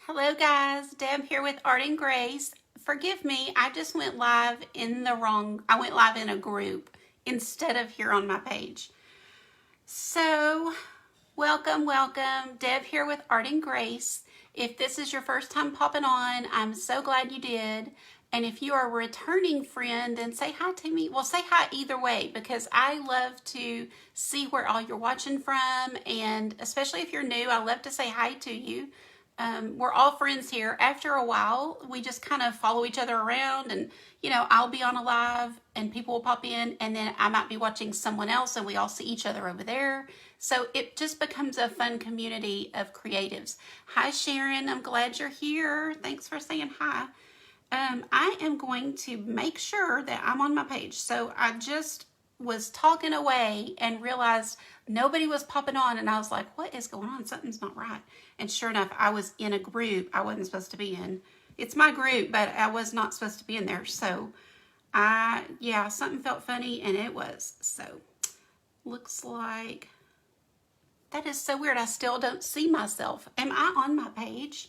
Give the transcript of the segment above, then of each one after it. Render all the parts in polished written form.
Hello guys, Deb here with Art and Grace. Forgive me, I just went live I went live in a group instead of here on my page. So, welcome. Deb here with Art and Grace. If this is your first time popping on, I'm so glad you did. And if you are a returning friend, then say hi to me. Well, say hi either way because I love to see where all you're watching from. And especially if you're new, I love to say hi to you. We're all friends here. After a while, we just kind of follow each other around and, I'll be on a live and people will pop in and then I might be watching someone else and we all see each other over there. So it just becomes a fun community of creatives. Hi, Sharon. I'm glad you're here. Thanks for saying hi. I am going to make sure that I'm on my page. So I just was talking away and realized nobody was popping on and I was like, what is going on? Something's not right. And sure enough, I was in a group I wasn't supposed to be in. It's my group, but I was not supposed to be in there. So something felt funny and it was. So looks like that is so weird. I still don't see myself. Am I on my page?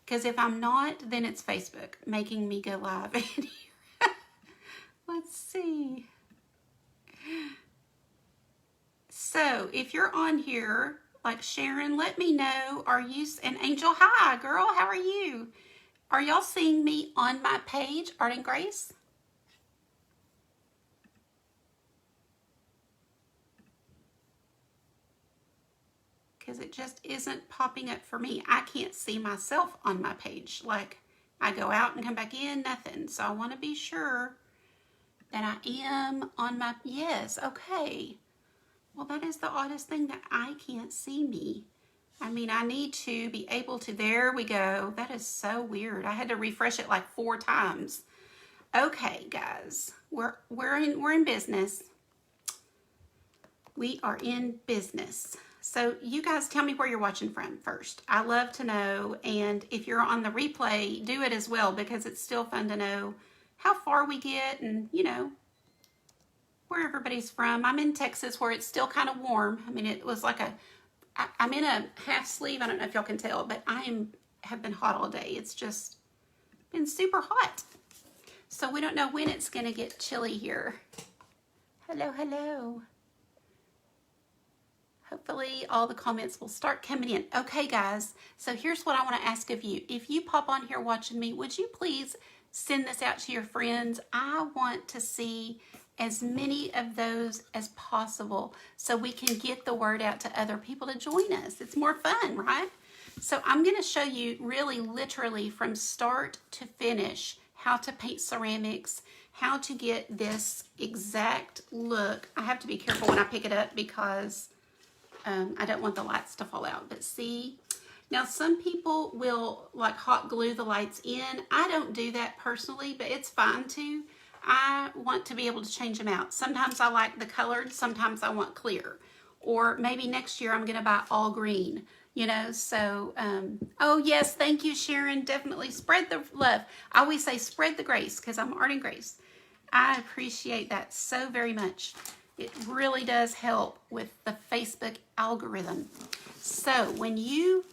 Because if I'm not, then it's Facebook making me go live in here. Let's see. So if you're on here, like Sharon, let me know. Are you, and Angel, hi girl, how are you? Are y'all seeing me on my page, Art and Grace? Because it just isn't popping up for me. I can't see myself on my page. Like I go out and come back in, nothing. So I want to be sure that I am on my, yes, okay. Well, that is the oddest thing that I can't see me. I mean, I need to be able to, there we go. That is so weird. I had to refresh it like 4 times. Okay, guys, we're in business. We are in business. So you guys tell me where you're watching from first. I love to know. And if you're on the replay, do it as well because it's still fun to know how far we get and, where everybody's from. I'm in Texas where it's still kind of warm. I mean, it was like I'm in a half sleeve. I don't know if y'all can tell, but have been hot all day. It's just been super hot. So we don't know when it's going to get chilly here. Hello. Hopefully all the comments will start coming in. Okay, guys. So here's what I want to ask of you. If you pop on here watching me, would you please send this out to your friends? I want to see as many of those as possible so we can get the word out to other people to join us. It's more fun, right? So I'm going to show you really literally from start to finish how to paint ceramics, how to get this exact look. I have to be careful when I pick it up because I don't want the lights to fall out. But see, now some people will like hot glue the lights in. I don't do that personally, but it's fine too. I want to be able to change them out. Sometimes I like the colored, sometimes I want clear. Or maybe next year I'm going to buy all green, so, oh yes, thank you, Sharon. Definitely spread the love. I always say spread the grace because I'm Art and Grace. I appreciate that so very much. It really does help with the Facebook algorithm. So when you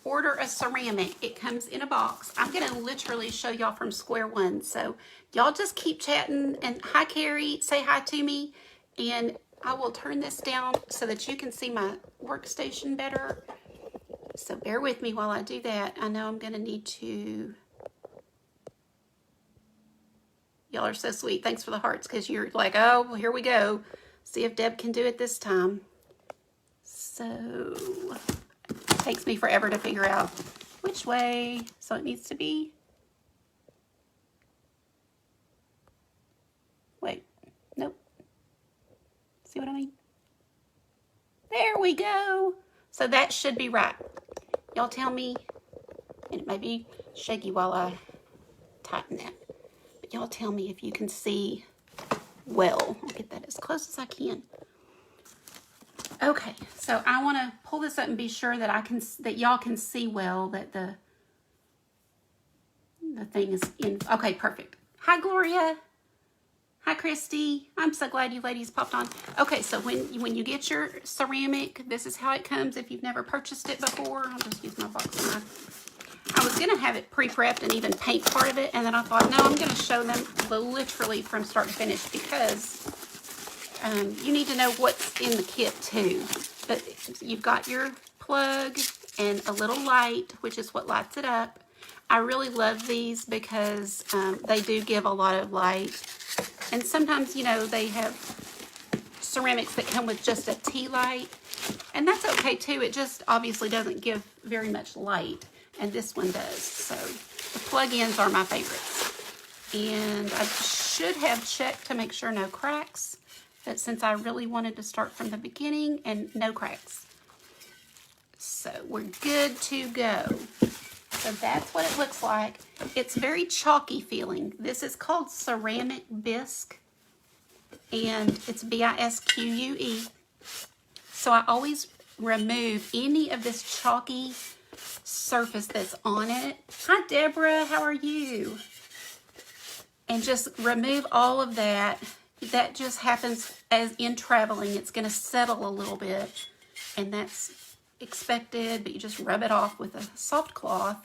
order a ceramic, it comes in a box. I'm going to literally show y'all from square one. So y'all just keep chatting. And hi, Carrie. Say hi to me. And I will turn this down so that you can see my workstation better. So bear with me while I do that. I know I'm going to need to... Y'all are so sweet. Thanks for the hearts because you're like, oh, well, here we go. See if Deb can do it this time. So... takes me forever to figure out which way, so it needs to be. Wait, nope. See what I mean? There we go. So that should be right. Y'all tell me, and it may be shaky while I tighten that, but y'all tell me if you can see well. I'll get that as close as I can. Okay, so I want to pull this up and be sure that y'all can see well that the thing is in. Okay, perfect. Hi, Gloria. Hi, Christy. I'm so glad you ladies popped on. Okay, so when you get your ceramic, this is how it comes if you've never purchased it before. I'll just use my box knife. going to have it pre-prepped and even paint part of it. And then I thought, no, I'm going to show them literally from start to finish because you need to know what's in the kit too. But you've got your plug and a little light, which is what lights it up. I really love these because they do give a lot of light. And sometimes, you know, they have ceramics that come with just a tea light. And that's okay too. It just obviously doesn't give very much light. And this one does. So the plug-ins are my favorites. And I should have checked to make sure no cracks. But since I really wanted to start from the beginning, and no cracks. So we're good to go. So that's what it looks like. It's very chalky feeling. This is called ceramic bisque. And it's B-I-S-Q-U-E. So I always remove any of this chalky surface that's on it. Hi, Deborah. How are you? And just remove all of that. That just happens as in traveling. It's going to settle a little bit. And that's expected, but you just rub it off with a soft cloth.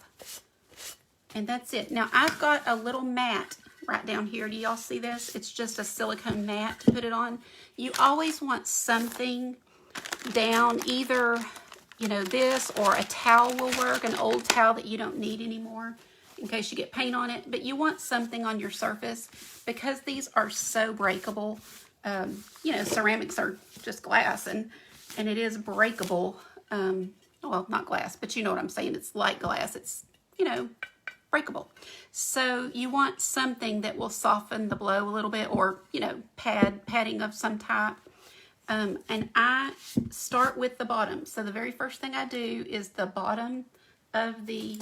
And that's it. Now, I've got a little mat right down here. Do y'all see this? It's just a silicone mat to put it on. You always want something down, either, you know, this or a towel will work, an old towel that you don't need anymore in case you get paint on it. But you want something on your surface because these are so breakable. You know, ceramics are just glass and it is breakable. Well, not glass, but you know what I'm saying. It's like glass. It's, you know, breakable. So you want something that will soften the blow a little bit, or, you know, padding of some type. And I start with the bottom. So the very first thing I do is the bottom of the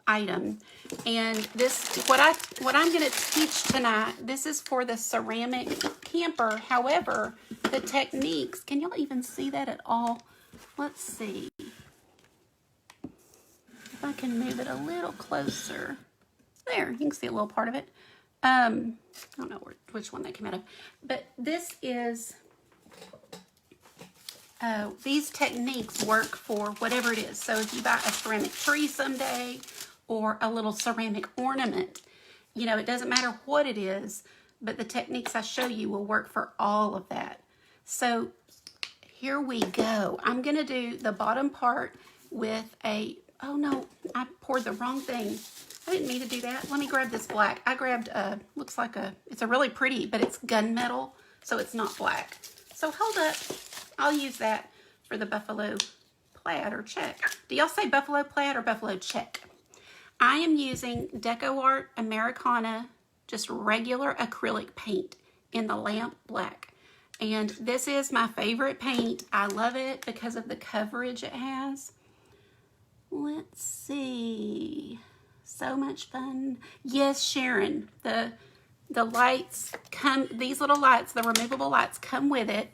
item. And this, what I'm going to teach tonight, this is for the ceramic camper. However, the techniques, can y'all even see that at all? Let's see. If I can move it a little closer. There, you can see a little part of it. I don't know which one that came out of. But this is, these techniques work for whatever it is. So if you buy a ceramic tree someday or a little ceramic ornament, you know, it doesn't matter what it is, but the techniques I show you will work for all of that. So here we go. I'm going to do the bottom part with a, oh no, I poured the wrong thing. I didn't mean to do that. Let me grab this black. I grabbed, looks like it's a really pretty, but it's gunmetal, so it's not black. So hold up. I'll use that for the buffalo plaid or check. Do y'all say buffalo plaid or buffalo check? I am using DecoArt Americana, just regular acrylic paint in the lamp black. And this is my favorite paint. I love it because of the coverage it has. Let's see. So much fun. Yes, Sharon, the lights come, these little lights, the removable lights come with it.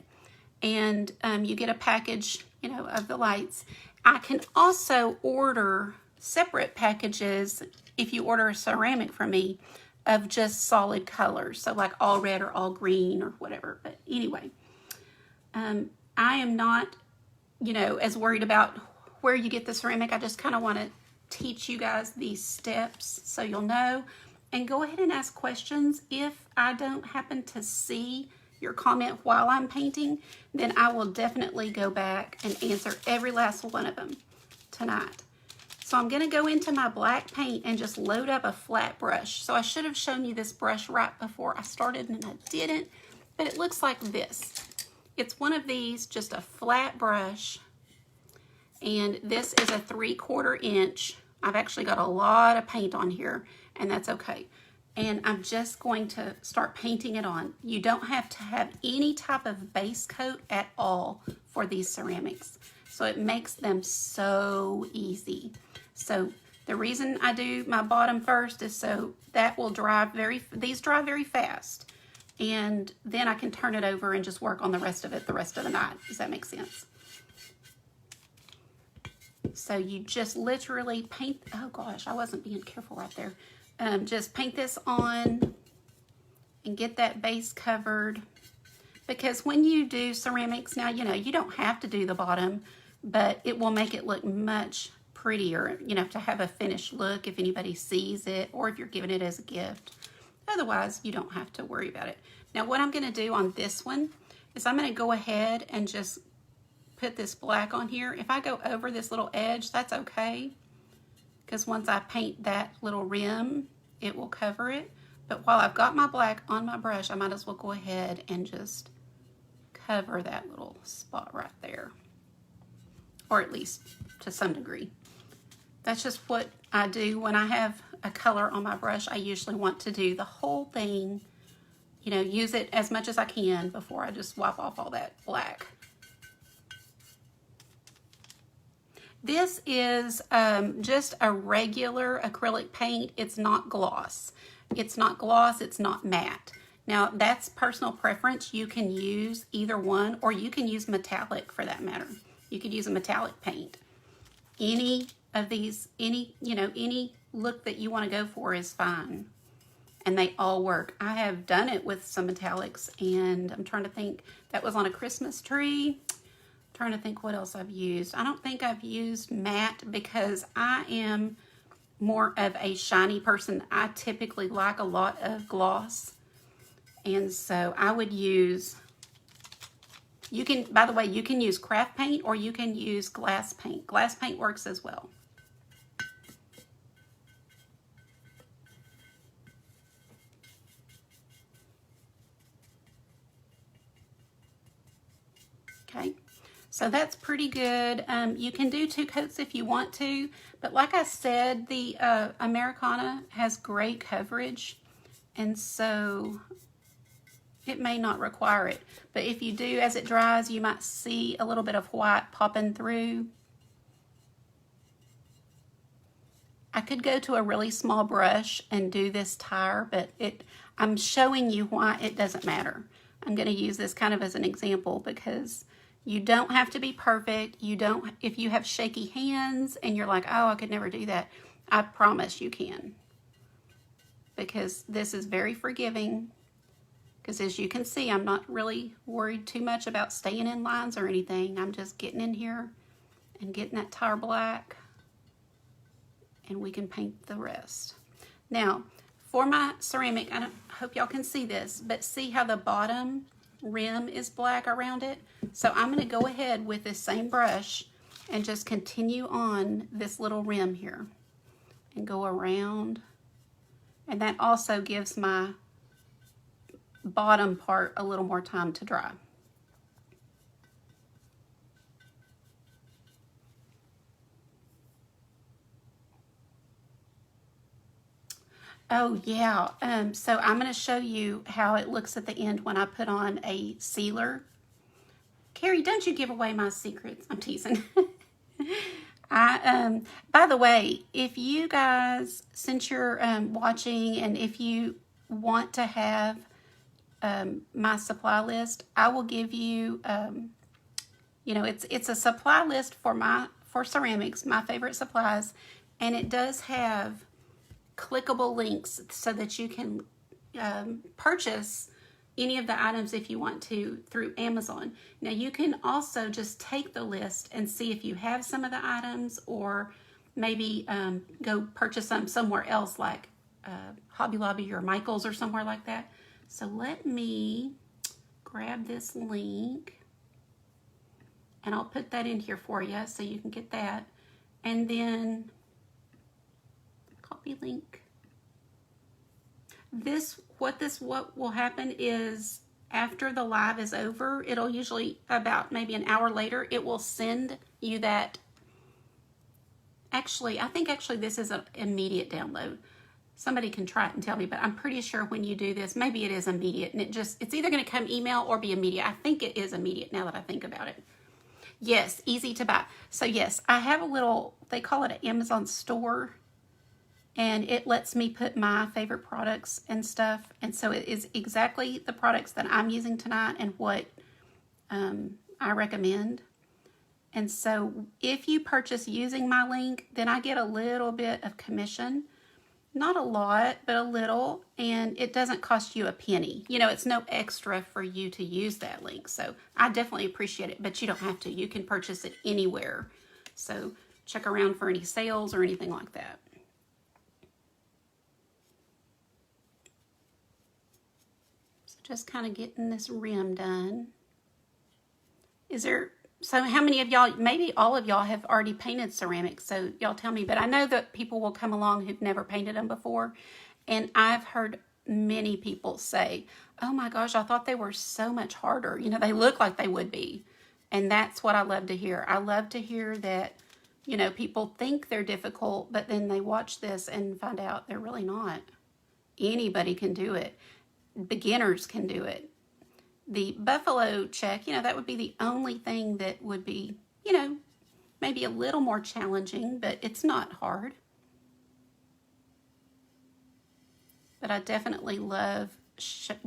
And you get a package, you know, of the lights. I can also order separate packages if you order a ceramic from me of just solid colors. So like all red or all green or whatever. But anyway, I am not, you know, as worried about where you get the ceramic. I just kind of want to teach you guys these steps so you'll know. And go ahead and ask questions. If I don't happen to see your comment while I'm painting, then I will definitely go back and answer every last one of them tonight. So I'm going to go into my black paint and just load up a flat brush. So I should have shown you this brush right before I started and I didn't, but it looks like this. It's one of these, just a flat brush. And this is a 3/4 inch. I've actually got a lot of paint on here, and that's okay. And I'm just going to start painting it on. You don't have to have any type of base coat at all for these ceramics. So it makes them so easy. So the reason I do my bottom first is so that will dry these dry very fast. And then I can turn it over and just work on the rest of it the rest of the night. Does that make sense? So you just literally paint, oh gosh, I wasn't being careful right there. Just paint this on and get that base covered. Because when you do ceramics, now, you know, you don't have to do the bottom. but it will make it look much prettier, you know, to have a finished look if anybody sees it or if you're giving it as a gift. Otherwise, you don't have to worry about it. Now, what I'm going to do on this one is I'm going to go ahead and just put this black on here. If I go over this little edge, that's okay, because once I paint that little rim, it will cover it. But while I've got my black on my brush, I might as well go ahead and just cover that little spot right there, or at least to some degree. That's just what I do when I have a color on my brush. I usually want to do the whole thing, you know, use it as much as I can before I just wipe off all that black. This is just a regular acrylic paint. It's not gloss. It's not gloss, it's not matte. Now, that's personal preference. You can use either one, or you can use metallic for that matter. You could use a metallic paint. Any of these, any look that you want to go for is fine. And they all work. I have done it with some metallics, and I'm trying to think, that was on a Christmas tree. I'm trying to think what else I've used. I don't think I've used matte because I am more of a shiny person. I typically like a lot of gloss. And so I would use, you can, by the way, you can use craft paint or you can use glass paint. Glass paint works as well. Okay, so that's pretty good. You can do 2 coats if you want to, but like I said, the Americana has great coverage, and so it may not require it. But if you do, as it dries, you might see a little bit of white popping through. I could go to a really small brush and do this tire, but I'm showing you why it doesn't matter. I'm going to use this kind of as an example because you don't have to be perfect. You don't, if you have shaky hands and you're like, oh, I could never do that, I promise you can. Because this is very forgiving. Because as you can see, I'm not really worried too much about staying in lines or anything. I'm just getting in here and getting that tire black, and we can paint the rest. Now, for my ceramic, I hope y'all can see this, but see how the bottom rim is black around it? So I'm going to go ahead with this same brush and just continue on this little rim here and go around. And that also gives my bottom part a little more time to dry. Oh yeah, so I'm going to show you how it looks at the end when I put on a sealer. Carrie, don't you give away my secrets. I'm teasing. By the way, if you guys, since you're watching, and if you want to have my supply list, I will give you, you know, it's a supply list for ceramics, my favorite supplies, and it does have clickable links so that you can purchase any of the items if you want to through Amazon. Now you can also just take the list and see if you have some of the items, or maybe go purchase them somewhere else, like Hobby Lobby or Michael's or somewhere like that. So let me grab this link and I'll put that in here for you so you can get that. And then copy link. What will happen is after the live is over, it'll usually about maybe an hour later, it will send you that. Actually, I think this is an immediate download. Somebody can try it and tell me, but I'm pretty sure when you do this, maybe it is immediate, and it's either going to come email or be immediate. I think it is immediate now that I think about it. Yes, easy to buy. So yes, I have a little, they call it an Amazon store, and it lets me put my favorite products and stuff. And so it is exactly the products that I'm using tonight and what I recommend. And so if you purchase using my link, then I get a little bit of commission. Not a lot, but a little, and it doesn't cost you a penny. You know, it's no extra for you to use that link. So I definitely appreciate it, but you don't have to. You can purchase it anywhere. So check around for any sales or anything like that. So just kind of getting this rim done. So how many of y'all, maybe all of y'all have already painted ceramics, so y'all tell me, but I know that people will come along who've never painted them before, and I've heard many people say, oh my gosh, I thought they were so much harder. You know, they look like they would be, and that's what I love to hear. I love to hear that, you know, people think they're difficult, but then they watch this and find out they're really not. Anybody can do it. Beginners can do it. The buffalo check, you know, that would be the only thing that would be, you know, maybe a little more challenging, but it's not hard. But I definitely love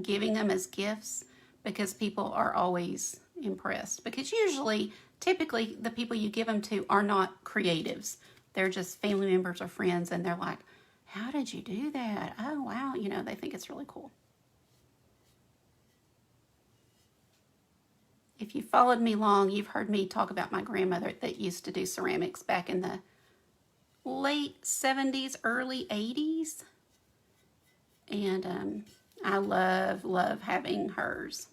giving them as gifts because people are always impressed. Because typically, the people you give them to are not creatives. They're just family members or friends, and they're like, how did you do that? Oh, wow. You know, they think it's really cool. If you followed me long, you've heard me talk about my grandmother that used to do ceramics back in the late 70s, early 80s. And I love having hers.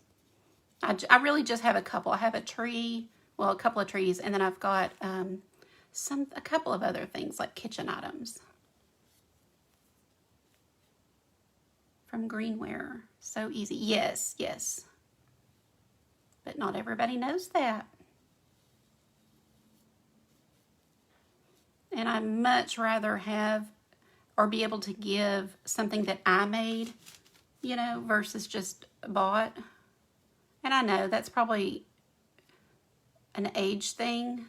I really just have a couple. I have a couple of trees, and then I've got a couple of other things like kitchen items from Greenware. So easy. Yes. But not everybody knows that. And I much rather have or be able to give something that I made, you know, versus just bought. And I know that's probably an age thing.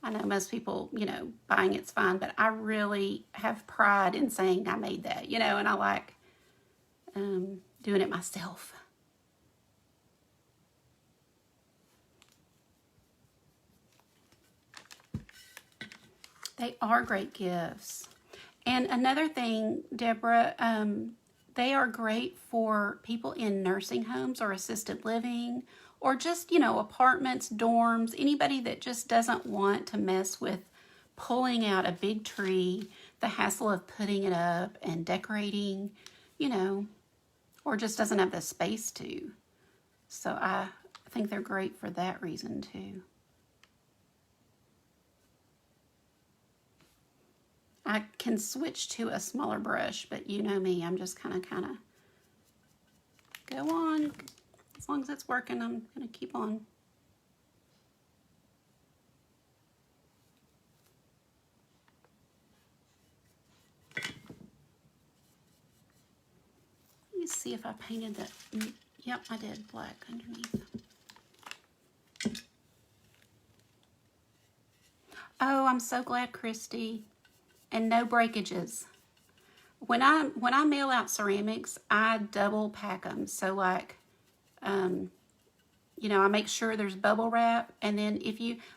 I know most people, you know, buying it's fine, but I really have pride in saying I made that, you know, and I like doing it myself. They are great gifts. And another thing, Deborah, they are great for people in nursing homes or assisted living or just, you know, apartments, dorms, anybody that just doesn't want to mess with pulling out a big tree, the hassle of putting it up and decorating, you know, or just doesn't have the space to. So I think they're great for that reason too. I can switch to a smaller brush, but you know me, I'm just kind of go on. As long as it's working, I'm going to keep on. Let me see if I painted that. Yep, I did black underneath. Oh, I'm so glad, Christy. And no breakages. When I mail out ceramics, I double pack them. So like, you know, I make sure there's bubble wrap. And then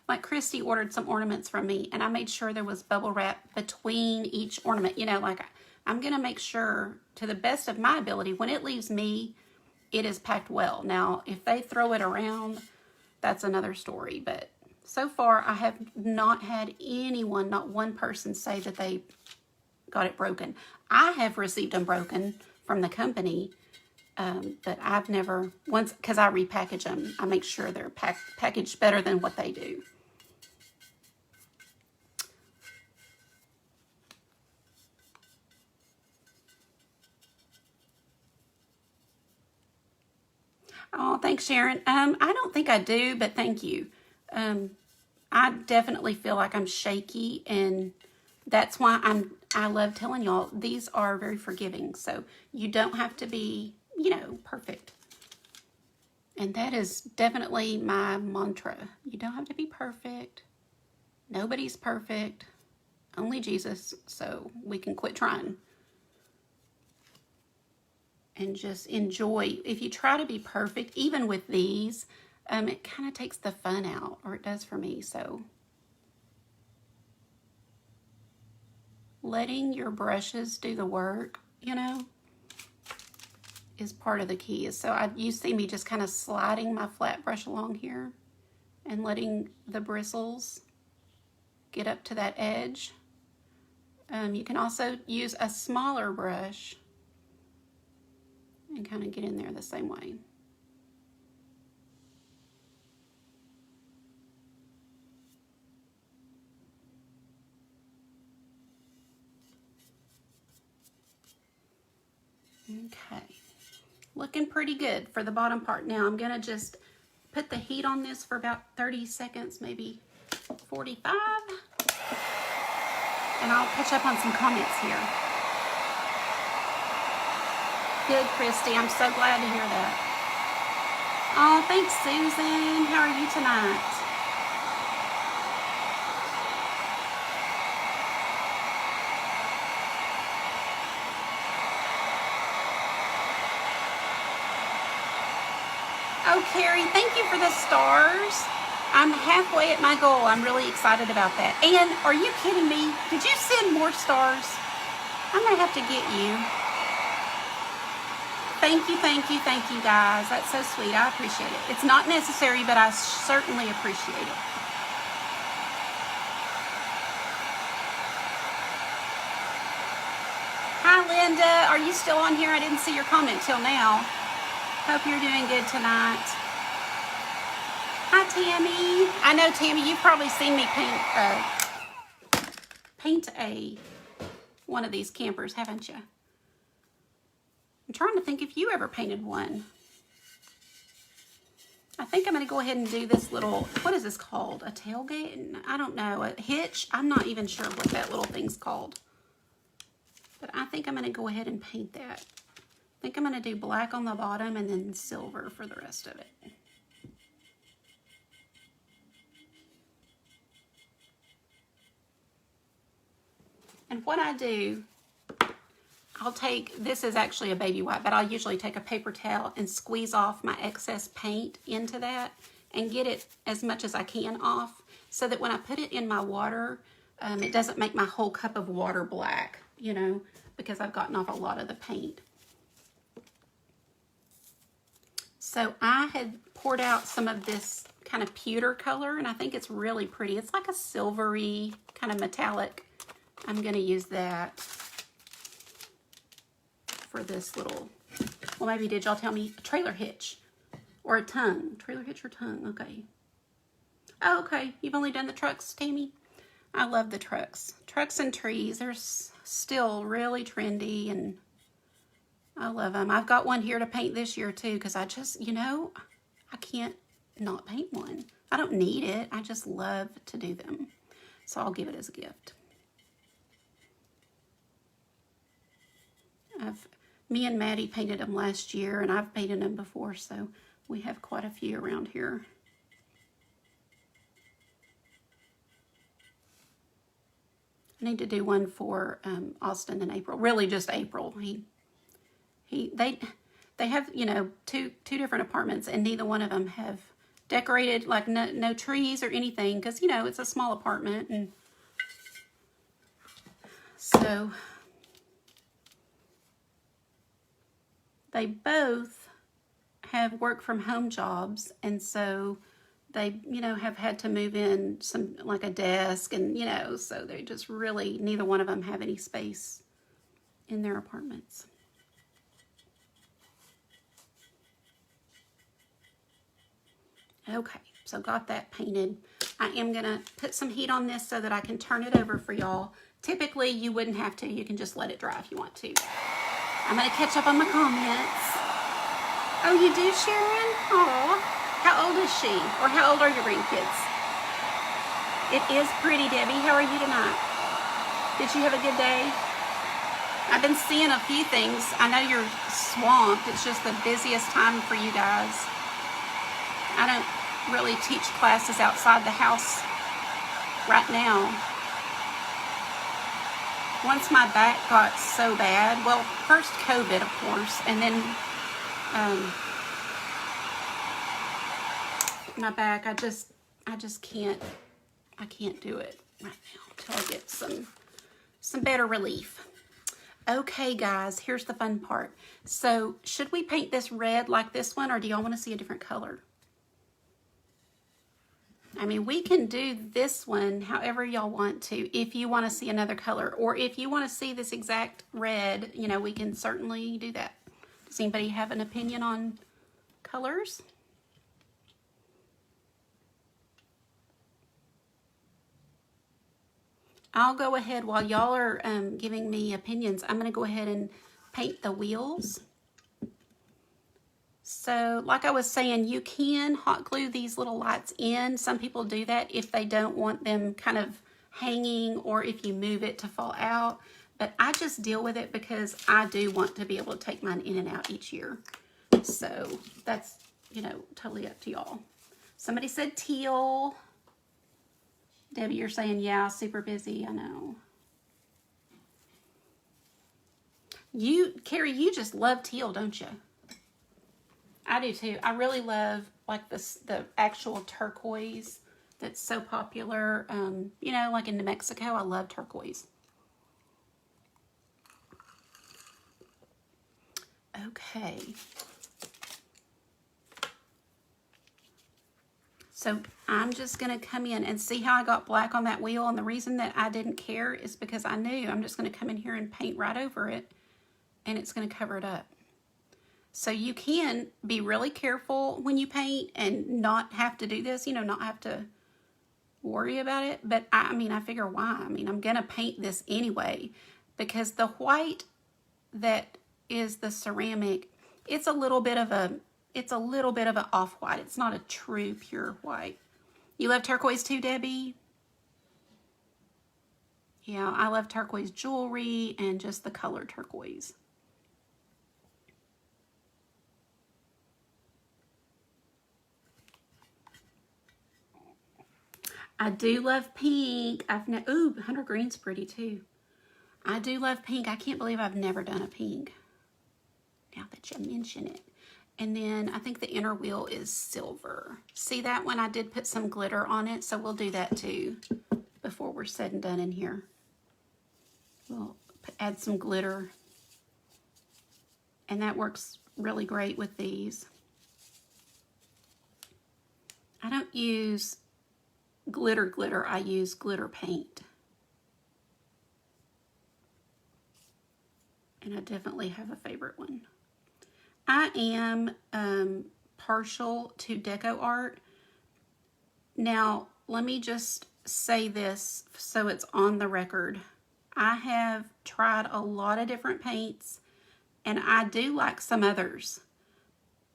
like Christy ordered some ornaments from me, and I made sure there was bubble wrap between each ornament. You know, like I'm going to make sure to the best of my ability, when it leaves me, it is packed well. Now, if they throw it around, that's another story. But so far, I have not had anyone, not one person, say that they got it broken. I have received them broken from the company, but I've never, once, because I repackage them, I make sure they're packaged better than what they do. Oh, thanks, Sharon. I don't think I do, but thank you. I definitely feel like I'm shaky, and that's why I love telling y'all these are very forgiving. So you don't have to be, you know, perfect. And that is definitely my mantra. You don't have to be perfect. Nobody's perfect. Only Jesus. So we can quit trying. And just enjoy. If you try to be perfect, even with these, it kind of takes the fun out, or it does for me. So letting your brushes do the work, you know, is part of the key. So you see me just kind of sliding my flat brush along here and letting the bristles get up to that edge. You can also use a smaller brush and kind of get in there the same way. Okay, looking pretty good for the bottom part. Now I'm gonna just put the heat on this for about 30 seconds, maybe 45. And I'll catch up on some comments here. Good, Christy. I'm so glad to hear that. Oh, thanks, Susan. How are you tonight? Oh, Carrie, thank you for the stars. I'm halfway at my goal. I'm really excited about that. And are you kidding me? Did you send more stars? I'm going to have to get you. Thank you, thank you, thank you, guys. That's so sweet. I appreciate it. It's not necessary, but I certainly appreciate it. Hi, Linda. Are you still on here? I didn't see your comment till now. Hope you're doing good tonight. Hi, Tammy. I know, Tammy, you've probably seen me paint one of these campers, haven't you? I'm trying to think if you ever painted one. I think I'm going to go ahead and do this little, what is this called? A tailgate? I don't know. A hitch? I'm not even sure what that little thing's called. But I think I'm going to go ahead and paint that. I think I'm going to do black on the bottom and then silver for the rest of it. And what I do, I'll take, this is actually a baby wipe, but I'll usually take a paper towel and squeeze off my excess paint into that and get it as much as I can off so that when I put it in my water, it doesn't make my whole cup of water black, you know, because I've gotten off a lot of the paint. So I had poured out some of this kind of pewter color, and I think it's really pretty. It's like a silvery kind of metallic. I'm going to use that for this little, well, maybe did y'all tell me a trailer hitch or a tongue? Trailer hitch or tongue? Okay. Oh, okay. You've only done the trucks, Tammy? I love the trucks. Trucks and trees. They're still really trendy, and I love them. I've got one here to paint this year, too, because I just, you know, I can't not paint one. I don't need it. I just love to do them. So I'll give it as a gift. Me and Maddie painted them last year, and I've painted them before, so we have quite a few around here. I need to do one for Austin in April. Really, just April. They have, you know, two different apartments, and neither one of them have decorated, like no trees or anything, because, you know, it's a small apartment, and so they both have work from home jobs, and so they, you know, have had to move in some, like a desk, and, you know, so they just really, neither one of them have any space in their apartments. Okay, so got that painted. I am gonna put some heat on this so that I can turn it over for y'all. Typically, you wouldn't have to. You can just let it dry if you want to. I'm gonna catch up on my comments. Oh, you do, Sharon? Aw, how old is she? Or how old are your grandkids? It is pretty, Debbie. How are you tonight? Did you have a good day? I've been seeing a few things. I know you're swamped. It's just the busiest time for you guys. I don't really teach classes outside the house right now. Once my back got so bad, well, first COVID, of course, and then my back, I just can't do it right now until I get some better relief. Okay, guys, here's the fun part. So, should we paint this red like this one, or do y'all want to see a different color? I mean, we can do this one however y'all want to, if you want to see another color, or if you want to see this exact red, you know, we can certainly do that. Does anybody have an opinion on colors? I'll go ahead while y'all are giving me opinions. I'm going to go ahead and paint the wheels. So like I was saying, you can hot glue these little lights in. Some people do that if they don't want them kind of hanging or if you move it to fall out. But I just deal with it because I do want to be able to take mine in and out each year. So that's, you know, totally up to y'all. Somebody said teal. Debbie, you're saying, yeah, super busy. I know. Carrie, you just love teal, don't you? I do too. I really love like the actual turquoise that's so popular. You know, like in New Mexico, I love turquoise. Okay. So I'm just going to come in and see how I got black on that wheel. And the reason that I didn't care is because I knew I'm just going to come in here and paint right over it. And it's going to cover it up. So you can be really careful when you paint and not have to do this, you know, not have to worry about it. But I mean, I figure why? I mean, I'm going to paint this anyway because the white that is the ceramic, it's a little bit of an off-white. It's not a true pure white. You love turquoise too, Debbie? Yeah, I love turquoise jewelry and just the color turquoise. I do love pink. Ooh, Hunter Green's pretty too. I do love pink. I can't believe I've never done a pink. Now that you mention it. And then I think the inner wheel is silver. See that one? I did put some glitter on it, so we'll do that too before we're said and done in here. We'll add some glitter. And that works really great with these. I don't use glitter, I use glitter paint. And I definitely have a favorite one. I am partial to deco art. Now, let me just say this so it's on the record. I have tried a lot of different paints, and I do like some others,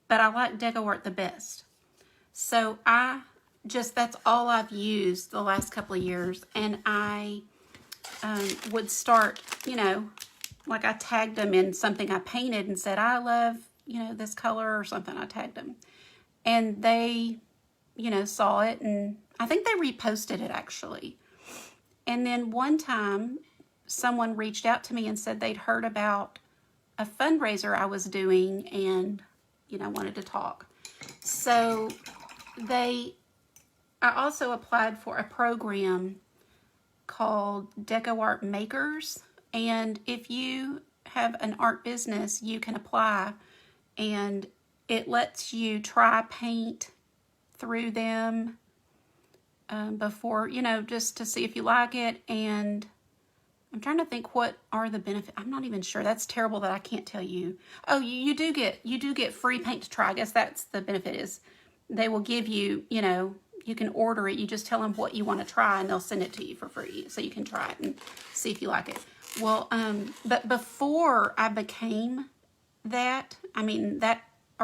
but I like deco art the best. So that's all I've used the last couple of years, and I would start, you know, like I tagged them in something I painted and said, I love, you know, this color or something. I tagged them. And they, you know, saw it, and I think they reposted it actually. And then one time, someone reached out to me and said they'd heard about a fundraiser I was doing and, you know, wanted to talk. So I also applied for a program called Deco Art Makers. And if you have an art business, you can apply, and it lets you try paint through them before, you know, just to see if you like it. And I'm trying to think what are the benefits. I'm not even sure. That's terrible that I can't tell you. Oh, you do get free paint to try. I guess that's the benefit is they will give you, you know, you can order it. You just tell them what you want to try and they'll send it to you for free. So you can try it and see if you like it. Well, but before I became that,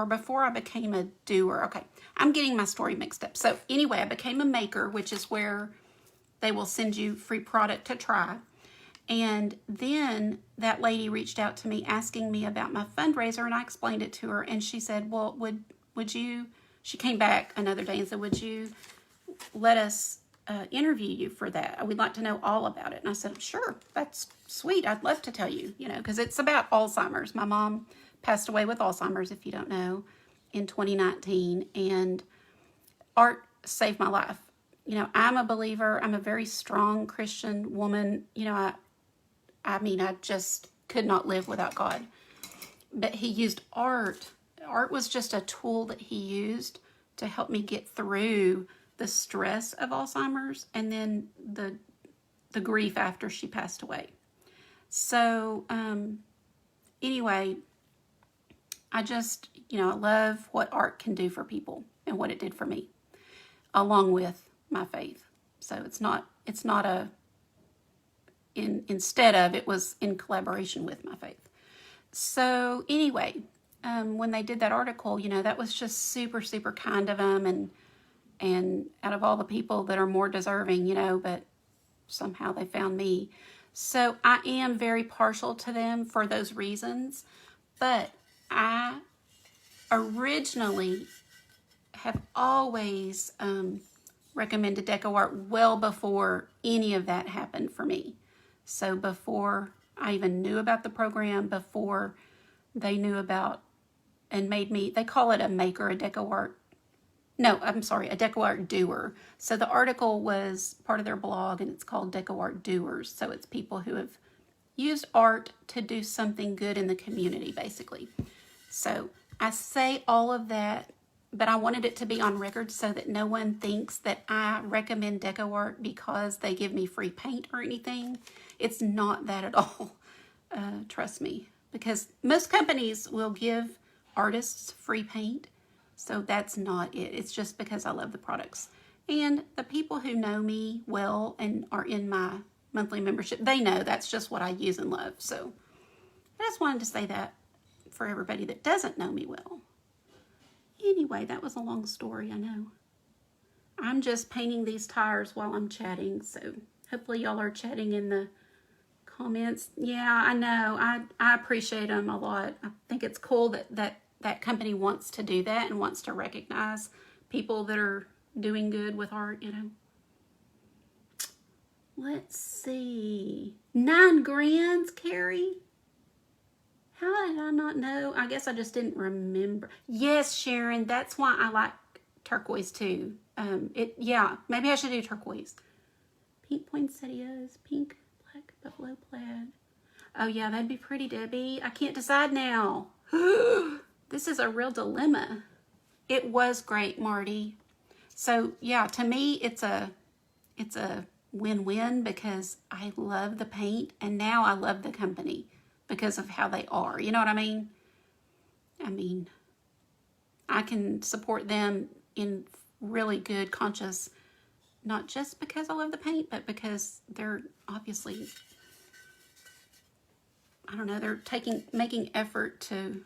before I became a doer, okay, I'm getting my story mixed up. So anyway, I became a maker, which is where they will send you free product to try. And then that lady reached out to me asking me about my fundraiser, and I explained it to her, and she said, well, would you, she came back another day and said, would you let us interview you for that? We'd like to know all about it. And I said, sure, that's sweet. I'd love to tell you, you know, because it's about Alzheimer's. My mom passed away with Alzheimer's, if you don't know, in 2019, and art saved my life. You know, I'm a believer. I'm a very strong Christian woman. You know, I mean, I just could not live without God. But he used art. Art was just a tool that he used to help me get through the stress of Alzheimer's and then the grief after she passed away. So anyway, I just, I love what art can do for people and what it did for me, along with my faith. So it's not instead of, it was in collaboration with my faith. So anyway, when they did that article, that was just super, super kind of them, and out of all the people that are more deserving, but somehow they found me. So I am very partial to them for those reasons, but I originally have always recommended DecoArt well before any of that happened for me. So before I even knew about the program, before they knew about and made me, they call it a maker, a DecoArt. No, I'm sorry, a DecoArt doer. So the article was part of their blog, and it's called DecoArt Doers. So it's people who have used art to do something good in the community, basically. So I say all of that, but I wanted it to be on record so that no one thinks that I recommend DecoArt because they give me free paint or anything. It's not that at all. Trust me, because most companies will give artists free paint. So that's not it. It's just because I love the products. And the people who know me well and are in my monthly membership, they know that's just what I use and love. So I just wanted to say that for everybody that doesn't know me well. Anyway, that was a long story, I know. I'm just painting these tires while I'm chatting, so hopefully y'all are chatting in the comments. Yeah, I know. I appreciate them a lot. I think it's cool that company wants to do that and wants to recognize people that are doing good with art, Let's see. 9 grand, Carrie? How did I not know? I guess I just didn't remember. Yes, Sharon, that's why I like turquoise too. Yeah, maybe I should do turquoise. Pink poinsettias, pink, black, buffalo plaid. Oh yeah, that'd be pretty, Debbie. I can't decide now. This is a real dilemma. It was great, Marty. So yeah, to me, it's a win-win because I love the paint and now I love the company because of how they are. You know what I mean? I can support them in really good conscious, not just because I love the paint, but because they're obviously, I don't know, they're making effort to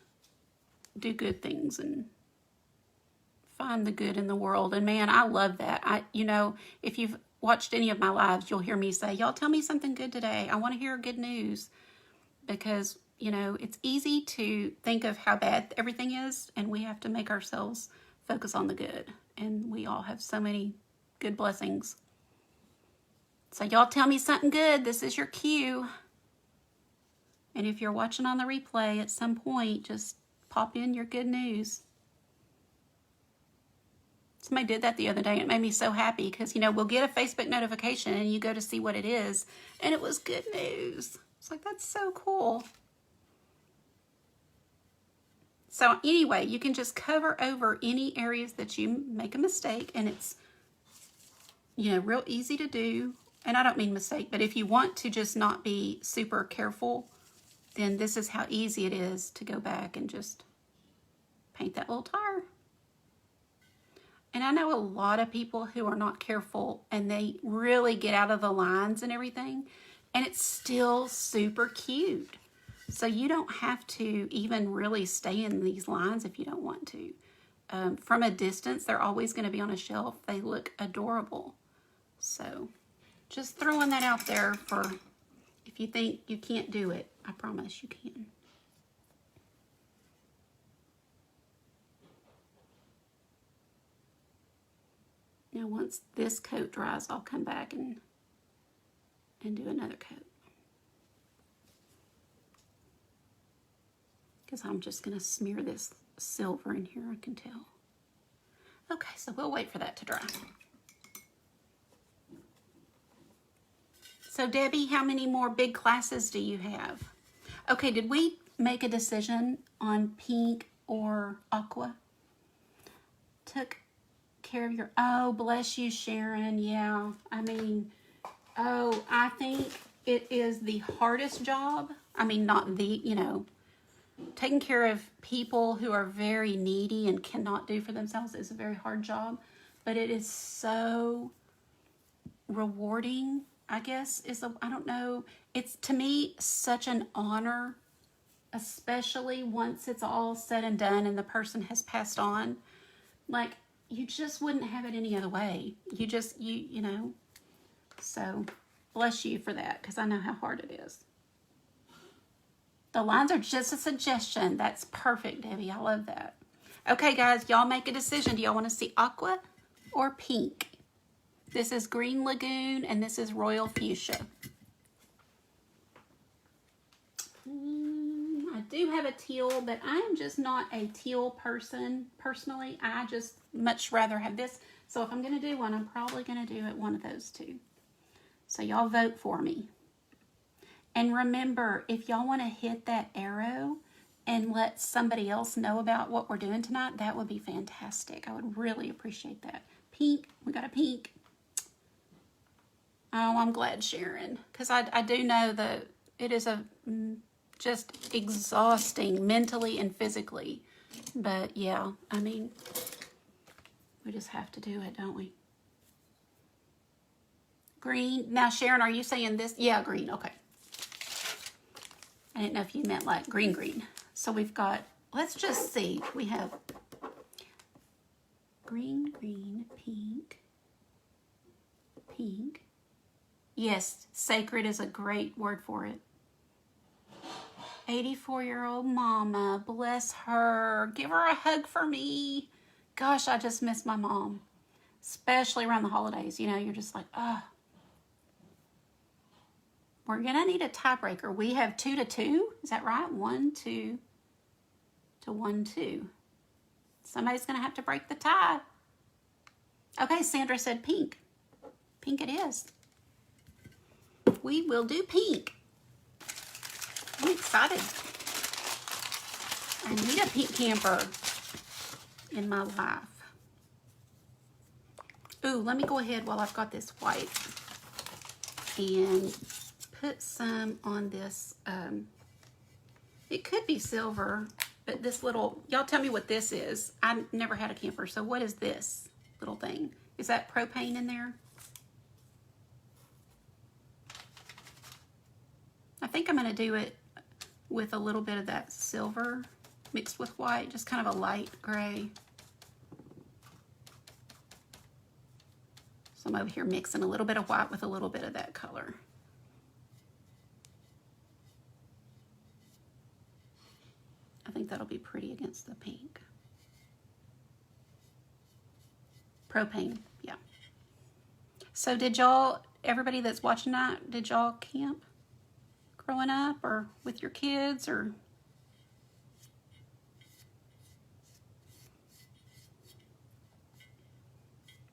do good things and find the good in the world. And man, I love that. If you've watched any of my lives, you'll hear me say, y'all tell me something good today. I want to hear good news because, it's easy to think of how bad everything is and we have to make ourselves focus on the good. And we all have so many good blessings. So y'all tell me something good. This is your cue. And if you're watching on the replay at some point, just pop in your good news. Somebody did that the other day and it made me so happy because, we'll get a Facebook notification and you go to see what it is and it was good news. It's like, that's so cool. So anyway, you can just cover over any areas that you make a mistake and it's, real easy to do. And I don't mean mistake, but if you want to just not be super careful, then this is how easy it is to go back and just paint that little tire. And I know a lot of people who are not careful and they really get out of the lines and everything, and it's still super cute. So you don't have to even really stay in these lines if you don't want to. From a distance, they're always going to be on a shelf. They look adorable. So just throwing that out there for if you think you can't do it, I promise you can. Now once this coat dries, I'll come back and do another coat. Because I'm just going to smear this silver in here, I can tell. Okay, so we'll wait for that to dry. So Debbie, how many more big classes do you have? Okay, did we make a decision on pink or aqua? Took care of your, oh, bless you, Sharon. Yeah, I mean, oh, I think it is the hardest job. I mean, not the, you know, taking care of people who are very needy and cannot do for themselves is a very hard job, but it is so rewarding, I guess, I don't know. It's, to me, such an honor, especially once it's all said and done and the person has passed on. Like, you just wouldn't have it any other way. You know. So, bless you for that, because I know how hard it is. The lines are just a suggestion. That's perfect, Debbie. I love that. Okay, guys, y'all make a decision. Do y'all want to see aqua or pink? This is Green Lagoon, and this is Royal Fuchsia. I do have a teal, but I'm just not a teal person, personally. I just much rather have this. So if I'm going to do one, I'm probably going to do it one of those two. So y'all vote for me. And remember, if y'all want to hit that arrow and let somebody else know about what we're doing tonight, that would be fantastic. I would really appreciate that. Pink, we got a pink. Oh, I'm glad, Sharon, because I do know that it is a just exhausting mentally and physically. But yeah, I mean, we just have to do it, don't we? Green. Now, Sharon, are you saying this? Yeah, green. Okay. I didn't know if you meant like green. So we've got, let's just see. We have green, pink, pink. Yes, sacred is a great word for it. 84-year-old mama, bless her. Give her a hug for me. Gosh, I just miss my mom, especially around the holidays. You know, you're just like, oh. We're going to need a tiebreaker. We have 2-2. Is that right? 1-2 to 1-2. Somebody's going to have to break the tie. Okay, Sandra said pink. Pink it is. We will do pink. I'm excited. I need a pink camper in my life. Ooh, let me go ahead while I've got this white and put some on this. It could be silver, but this little, y'all tell me what this is. I've never had a camper, so what is this little thing? Is that propane in there? I think I'm going to do it with a little bit of that silver mixed with white, just kind of a light gray. So I'm over here mixing a little bit of white with a little bit of that color. I think that'll be pretty against the pink. Propane, yeah. So did y'all, everybody that's watching that, did y'all camp growing up or with your kids or?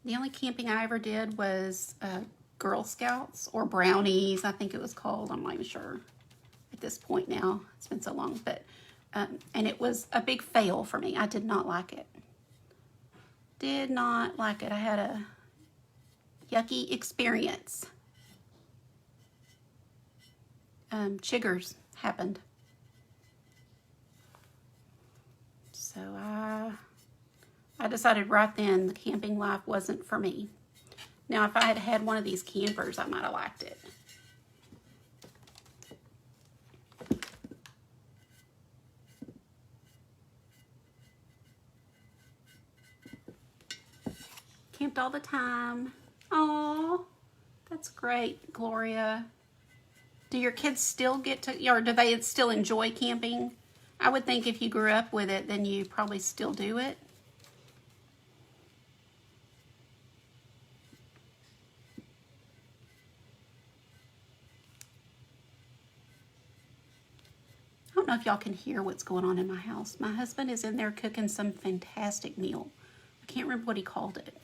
The only camping I ever did was Girl Scouts or Brownies, I think it was called. I'm not even sure at this point now. It's been so long, but and it was a big fail for me. I did not like it. Did not like it. I had a yucky experience. Chiggers happened. So I decided right then the camping life wasn't for me. Now, if I had had one of these campers, I might have liked it. Camped all the time. Oh, that's great, Gloria. Do your kids still get to, or do they still enjoy camping? I would think if you grew up with it, then you probably still do it. I don't know if y'all can hear what's going on in my house. My husband is in there cooking some fantastic meal. I can't remember what he called it.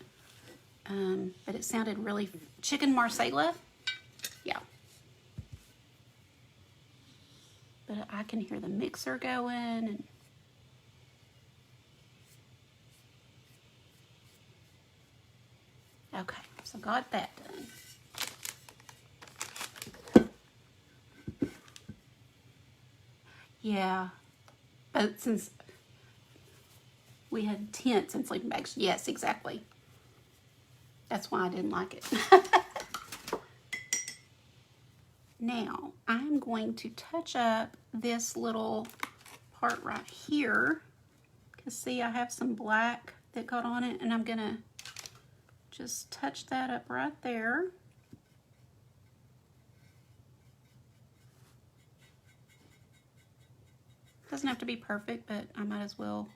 But it sounded really, chicken marsala? Yeah. But I can hear the mixer going. And okay, so got that done. Yeah, but since we had tents and sleeping bags, yes, exactly. That's why I didn't like it. Now, I'm going to touch up this little part right here. Because see, I have some black that got on it, and I'm going to just touch that up right there. Doesn't have to be perfect, but I might as well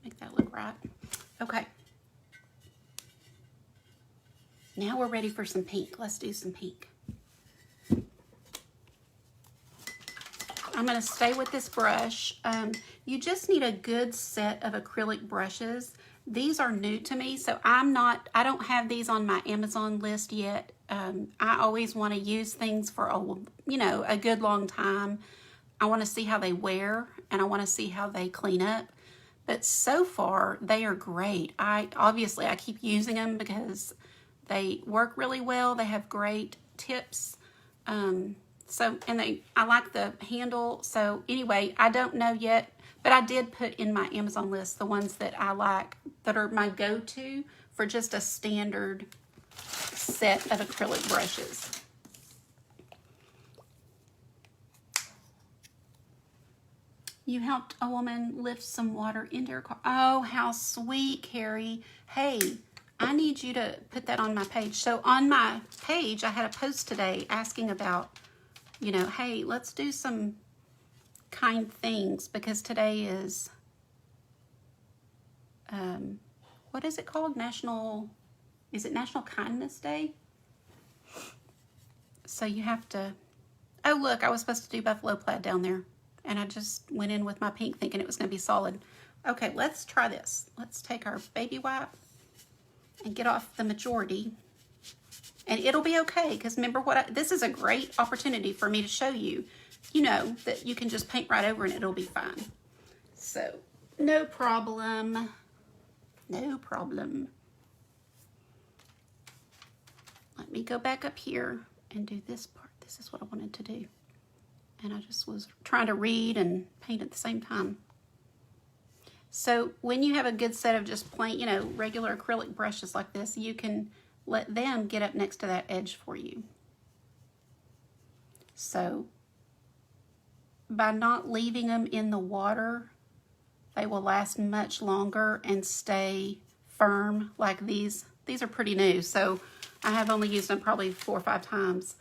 make that look right. Okay. Now we're ready for some pink. Let's do some pink. I'm going to stay with this brush. You just need a good set of acrylic brushes. These are new to me, so I don't have these on my Amazon list yet. I always want to use things for a good long time. I want to see how they wear, and I want to see how they clean up. But so far, they are great. Obviously I keep using them because they work really well. They have great tips. I like the handle. So anyway, I don't know yet, but I did put in my Amazon list the ones that I like, that are my go-to for just a standard set of acrylic brushes. You helped a woman lift some water into her car. Oh, how sweet, Carrie. Hey, I need you to put that on my page. So on my page, I had a post today asking about, hey, let's do some kind things, because today is, what is it called? National Kindness Day? So you have to, oh look, I was supposed to do buffalo plaid down there, and I just went in with my pink thinking it was going to be solid. Okay, let's try this. Let's take our baby wipe and get off the majority. And it'll be okay, because remember this is a great opportunity for me to show you, that you can just paint right over and it'll be fine. So, no problem. No problem. Let me go back up here and do this part. This is what I wanted to do. And I just was trying to read and paint at the same time. So when you have a good set of just plain, regular acrylic brushes like this, you can let them get up next to that edge for you. So by not leaving them in the water, they will last much longer and stay firm like these. These are pretty new, so I have only used them probably 4 or 5 times.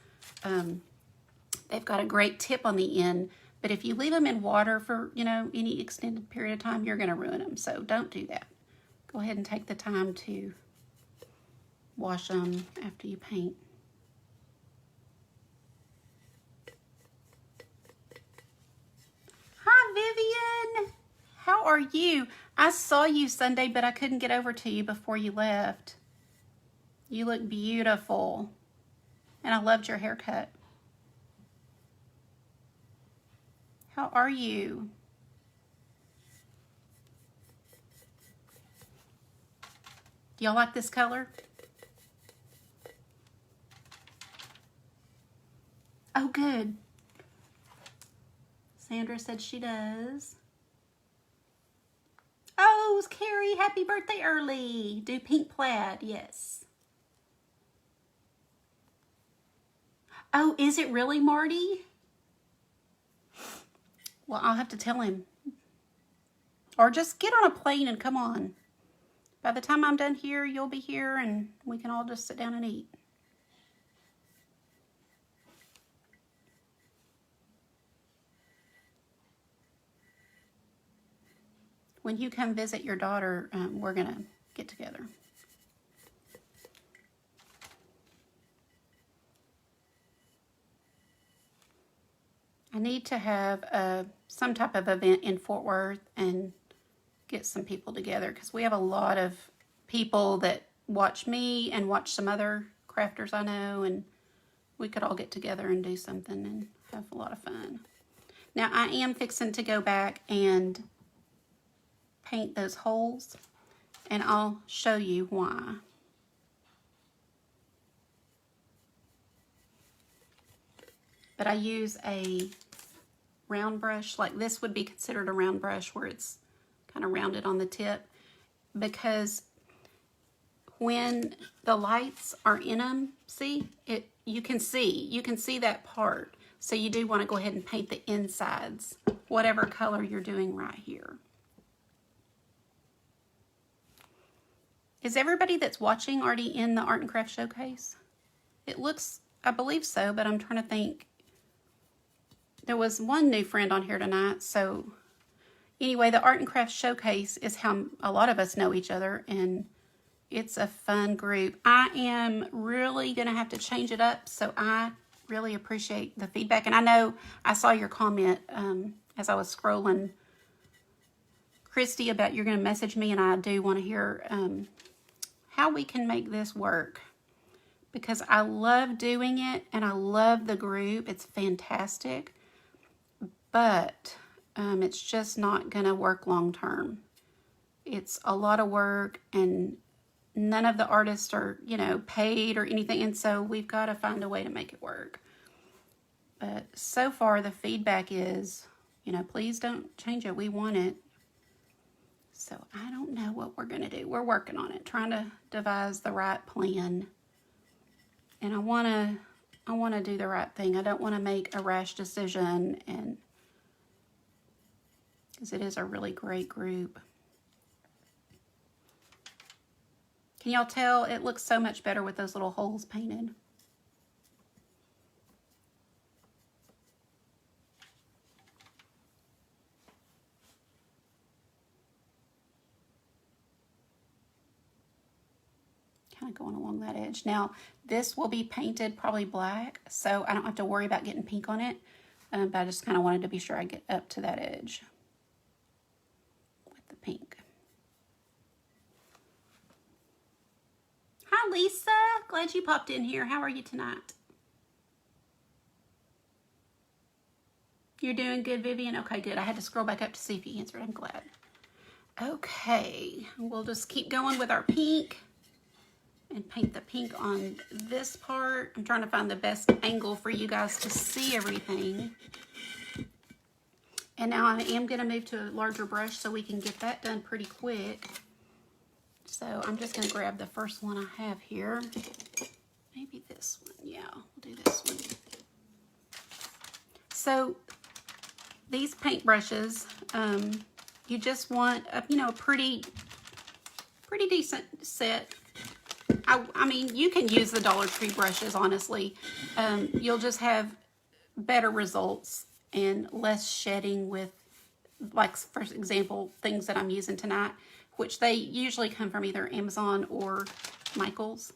They've got a great tip on the end, but if you leave them in water for, any extended period of time, you're going to ruin them. So don't do that. Go ahead and take the time to wash them after you paint. Hi, Vivian. How are you? I saw you Sunday, but I couldn't get over to you before you left. You look beautiful, and I loved your haircut. How are you? Do y'all like this color? Oh, good. Sandra said she does. Oh, Carrie, happy birthday early. Do pink plaid, yes. Oh, is it really, Marty? Well, I'll have to tell him. Or just get on a plane and come on. By the time I'm done here, you'll be here and we can all just sit down and eat. When you come visit your daughter, we're going to get together. I need to have some type of event in Fort Worth and get some people together, because we have a lot of people that watch me and watch some other crafters I know, and we could all get together and do something and have a lot of fun. Now I am fixing to go back and paint those holes, and I'll show you why. But I use a round brush, like this would be considered a round brush where it's kind of rounded on the tip, because when the lights are in them, see, you can see that part. So you do want to go ahead and paint the insides, whatever color you're doing right here. Is everybody that's watching already in the Art and Craft Showcase? It looks, I believe so, but I'm trying to think. There was one new friend on here tonight. So anyway, the Art and Craft Showcase is how a lot of us know each other, and it's a fun group. I am really going to have to change it up, so I really appreciate the feedback. And I know I saw your comment as I was scrolling, Christy, about you're going to message me, and I do want to hear how we can make this work, because I love doing it and I love the group. It's fantastic, but it's just not going to work long term. It's a lot of work, and none of the artists are, you know, paid or anything, and so we've got to find a way to make it work. But so far the feedback is, you know, please don't change it. We want it. So I don't know what we're going to do. We're working on it, trying to devise the right plan. And I want to do the right thing. I don't want to make a rash decision, and because it is a really great group. Can y'all tell it looks so much better with those little holes painted? Kind of going along that edge. Now, this will be painted probably black, so I don't have to worry about getting pink on it, but I just kind of wanted to be sure I get up to that edge with the pink. Hi, Lisa. Glad you popped in here. How are you tonight? You're doing good, Vivian? Okay, good. I had to scroll back up to see if you answered. I'm glad. Okay, we'll just keep going with our pink and paint the pink on this part. I'm trying to find the best angle for you guys to see everything. And now I am going to move to a larger brush so we can get that done pretty quick. So I'm just going to grab the first one I have here. Maybe this one. Yeah, we'll do this one. So these paint brushes, you just want a, you know, a pretty decent set. I mean, you can use the Dollar Tree brushes, honestly. You'll just have better results and less shedding with, like, for example, things that I'm using tonight, which they usually come from either Amazon or Michael's.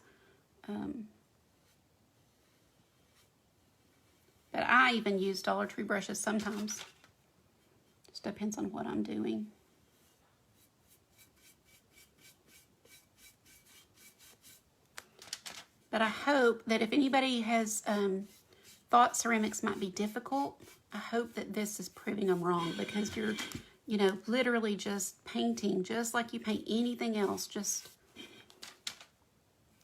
But I even use Dollar Tree brushes sometimes. Just depends on what I'm doing. But I hope that if anybody has thought ceramics might be difficult, I hope that this is proving them wrong, because you're, you know, literally just painting just like you paint anything else, just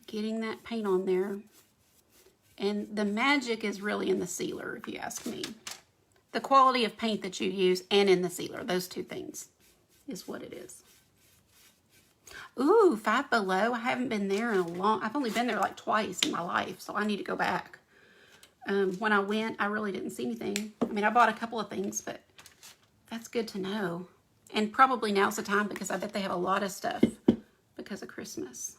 getting that paint on there. And the magic is really in the sealer, if you ask me. The quality of paint that you use and in the sealer, those two things is what it is. Ooh, Five Below. I haven't been there in a long, I've only been there like twice in my life, so I need to go back. When I went, I really didn't see anything. I mean, I bought a couple of things, but that's good to know. And probably now's the time, because I bet they have a lot of stuff because of Christmas.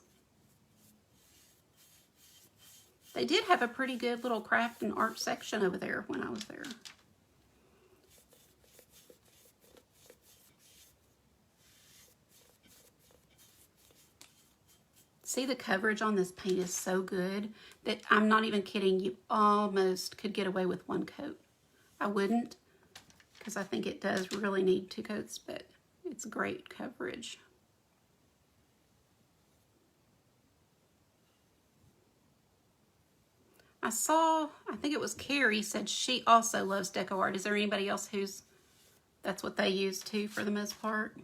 They did have a pretty good little craft and art section over there when I was there. See, the coverage on this paint is so good that I'm not even kidding. You almost could get away with one coat. I wouldn't, because I think it does really need 2 coats, but it's great coverage. I saw, I think it was Carrie said she also loves deco art. Is there anybody else who's, that's what they use too for the most part?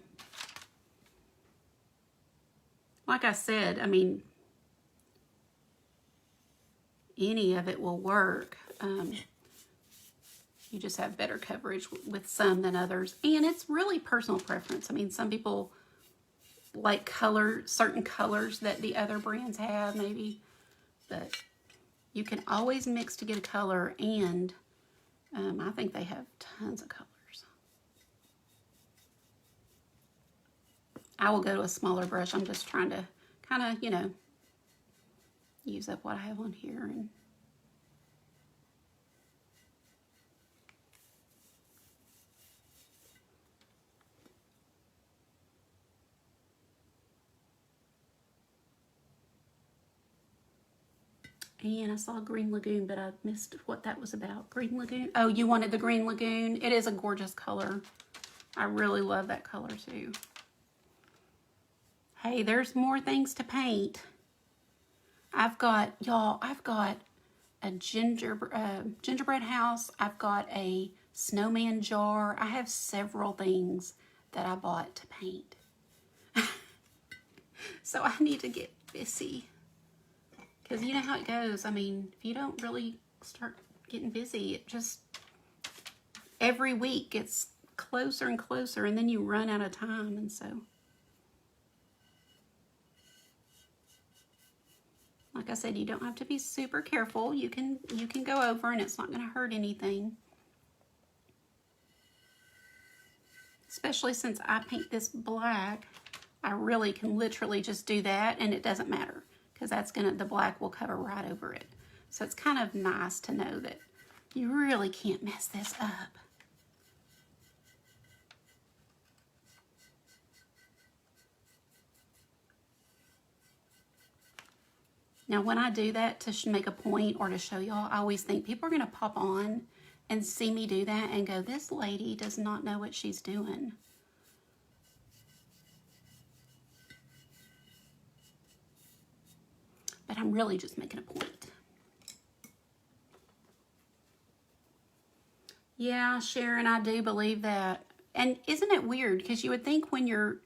Like I said, I mean, any of it will work. You just have better coverage with some than others. And it's really personal preference. I mean, some people like certain colors that the other brands have maybe, but you can always mix to get a color, and I think they have tons of colors. I will go to a smaller brush. I'm just trying to kind of, you know, use up what I have on here. And I saw Green Lagoon, but I missed what that was about. Green Lagoon? Oh, you wanted the Green Lagoon? It is a gorgeous color. I really love that color too. Hey, there's more things to paint. I've got, y'all, I've got a gingerbread house. I've got a snowman jar. I have several things that I bought to paint. So I need to get busy. Because you know how it goes. I mean, if you don't really start getting busy, it just, every week gets closer and closer, and then you run out of time. And so, like I said, you don't have to be super careful. You can go over, and it's not going to hurt anything. Especially since I paint this black, I really can literally just do that, and it doesn't matter. Because the black will cover right over it. So it's kind of nice to know that you really can't mess this up. Now when I do that to make a point or to show y'all, I always think people are going to pop on and see me do that and go, this lady does not know what she's doing. But I'm really just making a point. Yeah, Sharon, I do believe that. And isn't it weird? Because you would think when your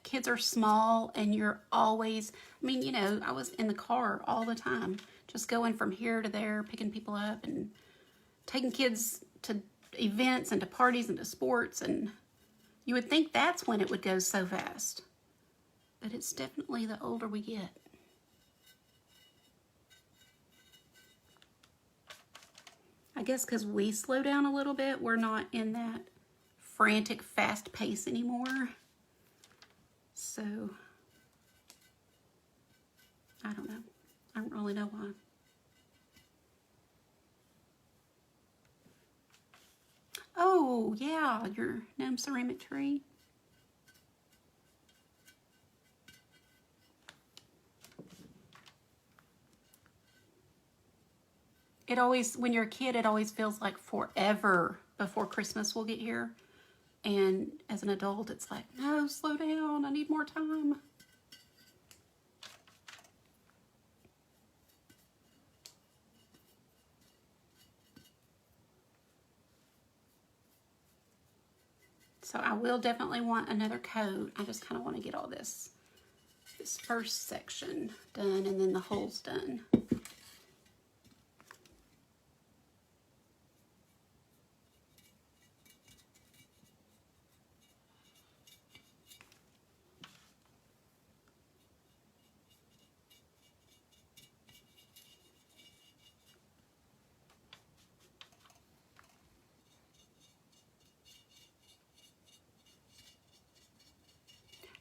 kids are small and you're always, I mean, you know, I was in the car all the time, just going from here to there, picking people up and taking kids to events and to parties and to sports. And you would think that's when it would go so fast. But it's definitely the older we get. I guess because we slow down a little bit, we're not in that frantic, fast pace anymore. So, I don't know. I don't really know why. Oh, yeah, your gnome ceramic tree. It always, when you're a kid, it always feels like forever before Christmas will get here. And as an adult, it's like, no, slow down. I need more time. So I will definitely want another coat. I just kind of want to get all this first section done and then the holes done.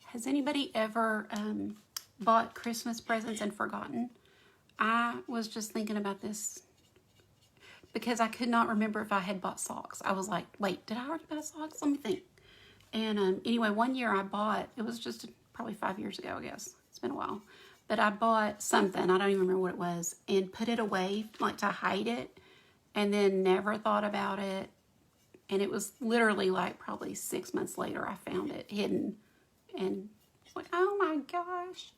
Has anybody ever bought Christmas presents and forgotten? I was just thinking about this because I could not remember if I had bought socks. I was like, wait, did I already buy socks? Let me think. And anyway, one year I bought, it was just probably 5 years ago, I guess. It's been a while. But I bought something, I don't even remember what it was, and put it away, like to hide it, and then never thought about it. And it was literally like probably 6 months later I found it hidden. And it's like, oh my gosh.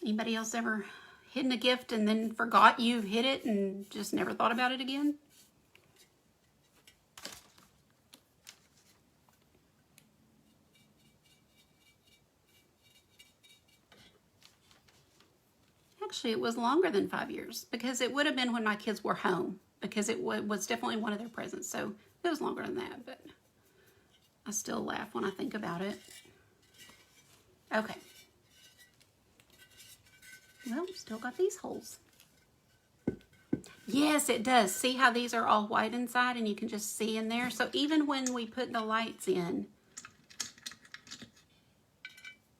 Anybody else ever hidden a gift and then forgot you hid it and just never thought about it again? Actually, it was longer than 5 years because it would have been when my kids were home, because it was definitely one of their presents. So it was longer than that, but I still laugh when I think about it. Okay. Well, still got these holes. Yes, it does. See how these are all white inside and you can just see in there? So even when we put the lights in,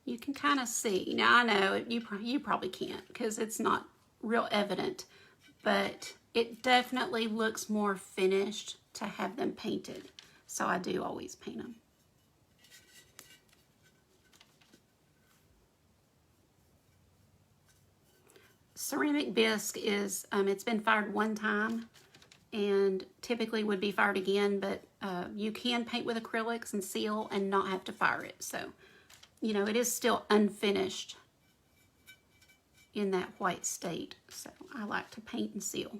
you can kind of see. Now, I know you probably can't because it's not real evident, but it definitely looks more finished to have them painted. So I do always paint them. Ceramic bisque is, it's been fired one time and typically would be fired again, but you can paint with acrylics and seal and not have to fire it. So, you know, it is still unfinished in that white state. So I like to paint and seal.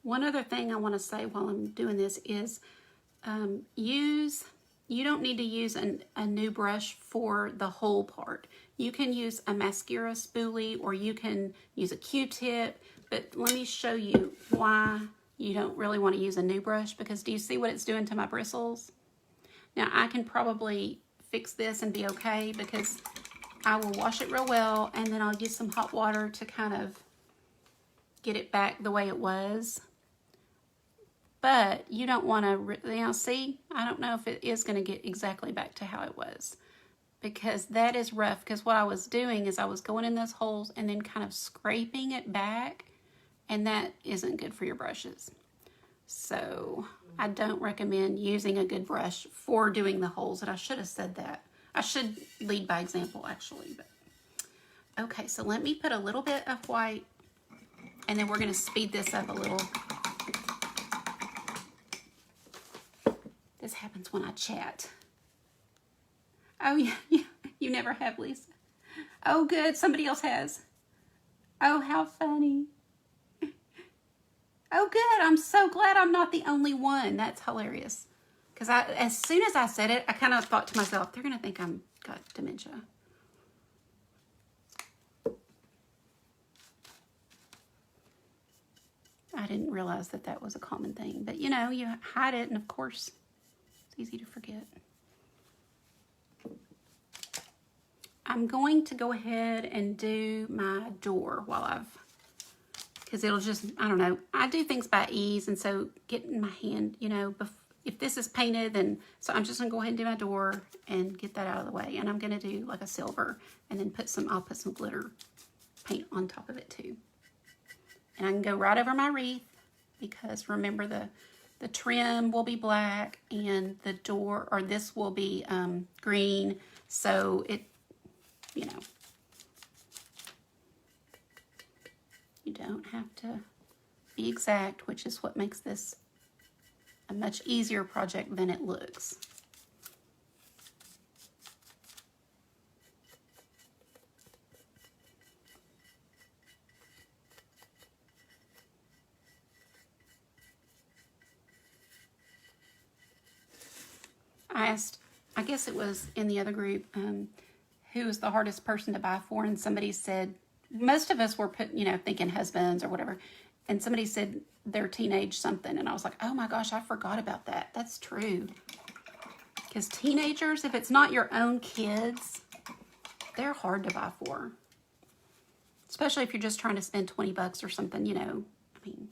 One other thing I want to say while I'm doing this is you don't need to use a new brush for the whole part. You can use a mascara spoolie or you can use a Q-tip, but let me show you why you don't really want to use a new brush, because do you see what it's doing to my bristles? Now I can probably fix this and be okay because I will wash it real well and then I'll use some hot water to kind of get it back the way it was. But you don't want to, now see, I don't know if it is going to get exactly back to how it was, because that is rough. Because what I was doing is I was going in those holes and then kind of scraping it back, and that isn't good for your brushes. So I don't recommend using a good brush for doing the holes, and I should have said that. I should lead by example actually. But okay, so let me put a little bit of white, and then we're going to speed this up a little. This happens when I chat. Oh, yeah, you never have, Lisa. Oh, good, somebody else has. Oh, how funny. Oh, good, I'm so glad I'm not the only one. That's hilarious. Because as soon as I said it, I kind of thought to myself, they're going to think I'm got dementia. I didn't realize that that was a common thing. But, you know, you hide it, and of course, it's easy to forget. I'm going to go ahead and do my door while because it'll just, I don't know, I do things by ease, and so getting my hand, you know, if this is painted, then, so I'm just gonna go ahead and do my door and get that out of the way. And I'm gonna do like a silver, and then I'll put some glitter paint on top of it too. And I can go right over my wreath, because remember the trim will be black and the door, or this will be green, so it, you know, you don't have to be exact, which is what makes this a much easier project than it looks. I asked, I guess it was in the other group, who was the hardest person to buy for, and somebody said, most of us were thinking husbands or whatever, and somebody said their teenage something, and I was like, oh my gosh, I forgot about that. That's true. Because teenagers, if it's not your own kids, they're hard to buy for. Especially if you're just trying to spend 20 bucks or something, you know, I mean.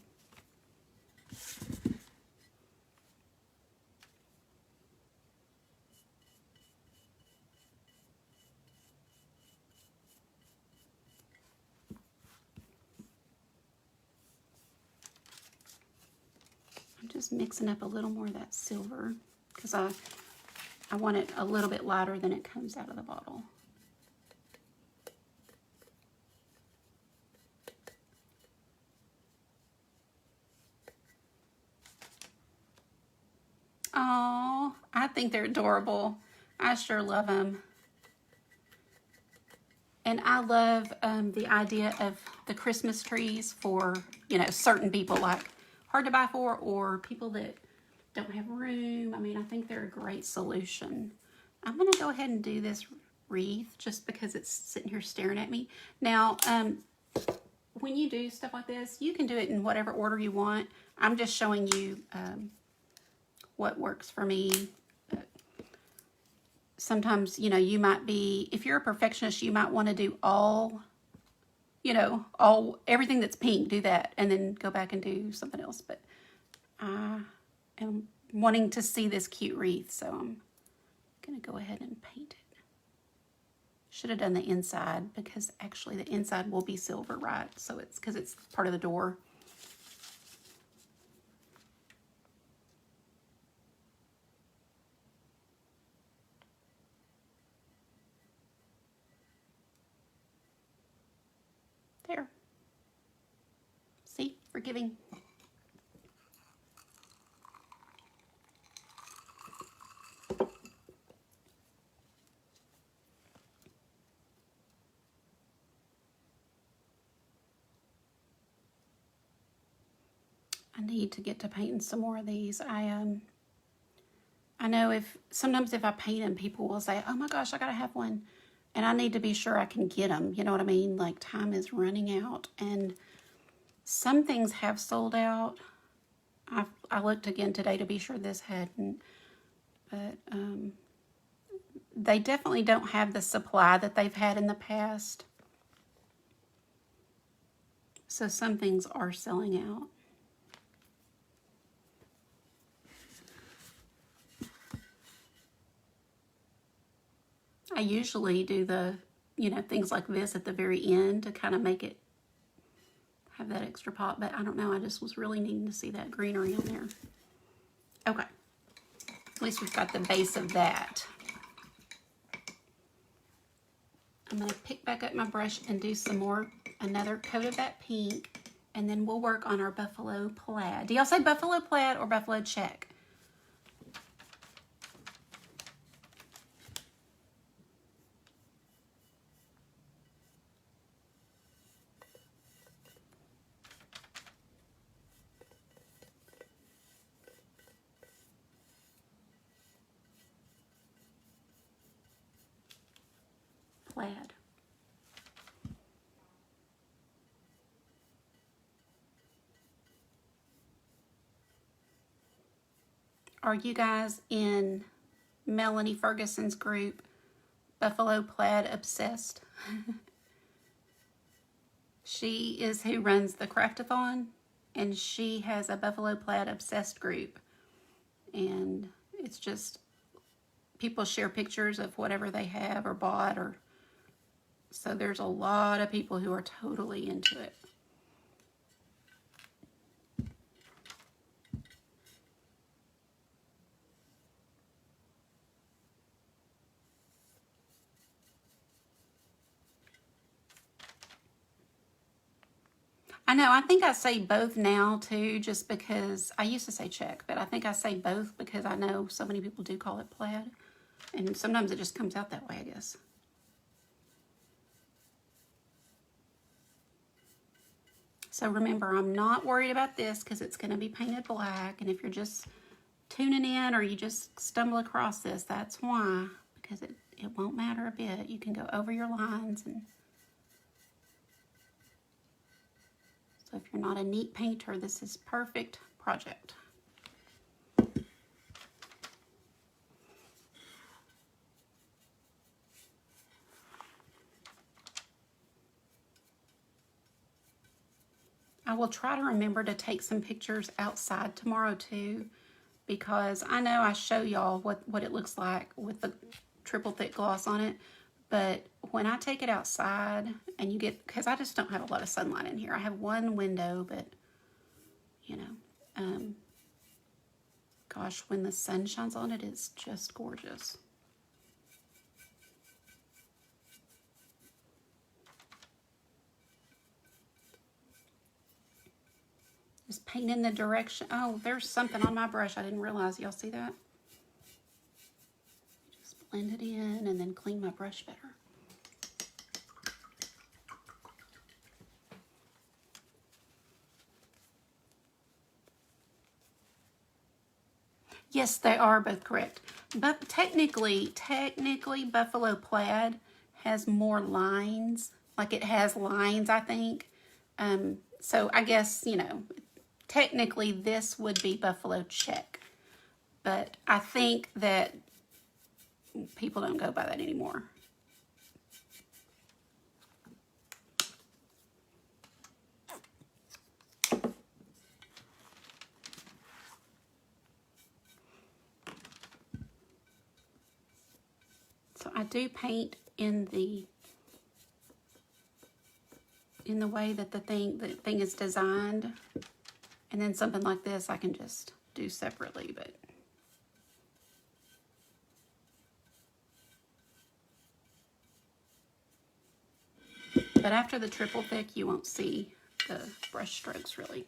I'm just mixing up a little more of that silver because I want it a little bit lighter than it comes out of the bottle. Oh, I think they're adorable. I sure love them. And I love the idea of the Christmas trees for, you know, certain people, like hard to buy for, or people that don't have room. I mean, I think they're a great solution. I'm going to go ahead and do this wreath just because it's sitting here staring at me. Now, when you do stuff like this, you can do it in whatever order you want. I'm just showing you what works for me. Sometimes, you know, you might be, if you're a perfectionist, you might want to do all, you know, everything that's pink, do that, and then go back and do something else. But I am wanting to see this cute wreath, so I'm going to go ahead and paint it. Should have done the inside, because actually the inside will be silver, right? So it's because it's part of the door. There. See? Forgiving. I need to get to painting some more of these. I know sometimes if I paint them, people will say, oh my gosh, I gotta have one. And I need to be sure I can get them. You know what I mean? Like, time is running out. And some things have sold out. I looked again today to be sure this hadn't. But they definitely don't have the supply that they've had in the past. So some things are selling out. I usually do the, you know, things like this at the very end to kind of make it have that extra pop. But I don't know, I just was really needing to see that greenery on there. Okay. At least we've got the base of that. I'm going to pick back up my brush and do another coat of that pink. And then we'll work on our buffalo plaid. Do y'all say buffalo plaid or buffalo check? Plaid. Are you guys in Melanie Ferguson's group, Buffalo Plaid Obsessed? She is who runs the Craftathon, and she has a Buffalo Plaid Obsessed group. And it's just people share pictures of whatever they have or bought, or so there's a lot of people who are totally into it. I know, I think I say both now too, just because I used to say check, but I think I say both because I know so many people do call it plaid. And sometimes it just comes out that way, I guess. So remember, I'm not worried about this because it's going to be painted black. And if you're just tuning in or you just stumble across this, that's why. Because it won't matter a bit. You can go over your lines. And so if you're not a neat painter, this is perfect project. I will try to remember to take some pictures outside tomorrow too, because I know I show y'all what it looks like with the triple thick gloss on it, but when I take it outside and you get, because I just don't have a lot of sunlight in here. I have one window, but you know, gosh, when the sun shines on it, it's just gorgeous. Just painting the direction. Oh, there's something on my brush I didn't realize. Y'all see that? blend it in and then clean my brush better. Yes, they are both correct. But technically Buffalo Plaid has more lines. Like it has lines, I think. So I guess, you know, technically this would be Buffalo Check. But I think that people don't go by that anymore. So I do paint in the way that the thing is designed, and then something like this I can just do separately. But after the triple thick, you won't see the brush strokes really.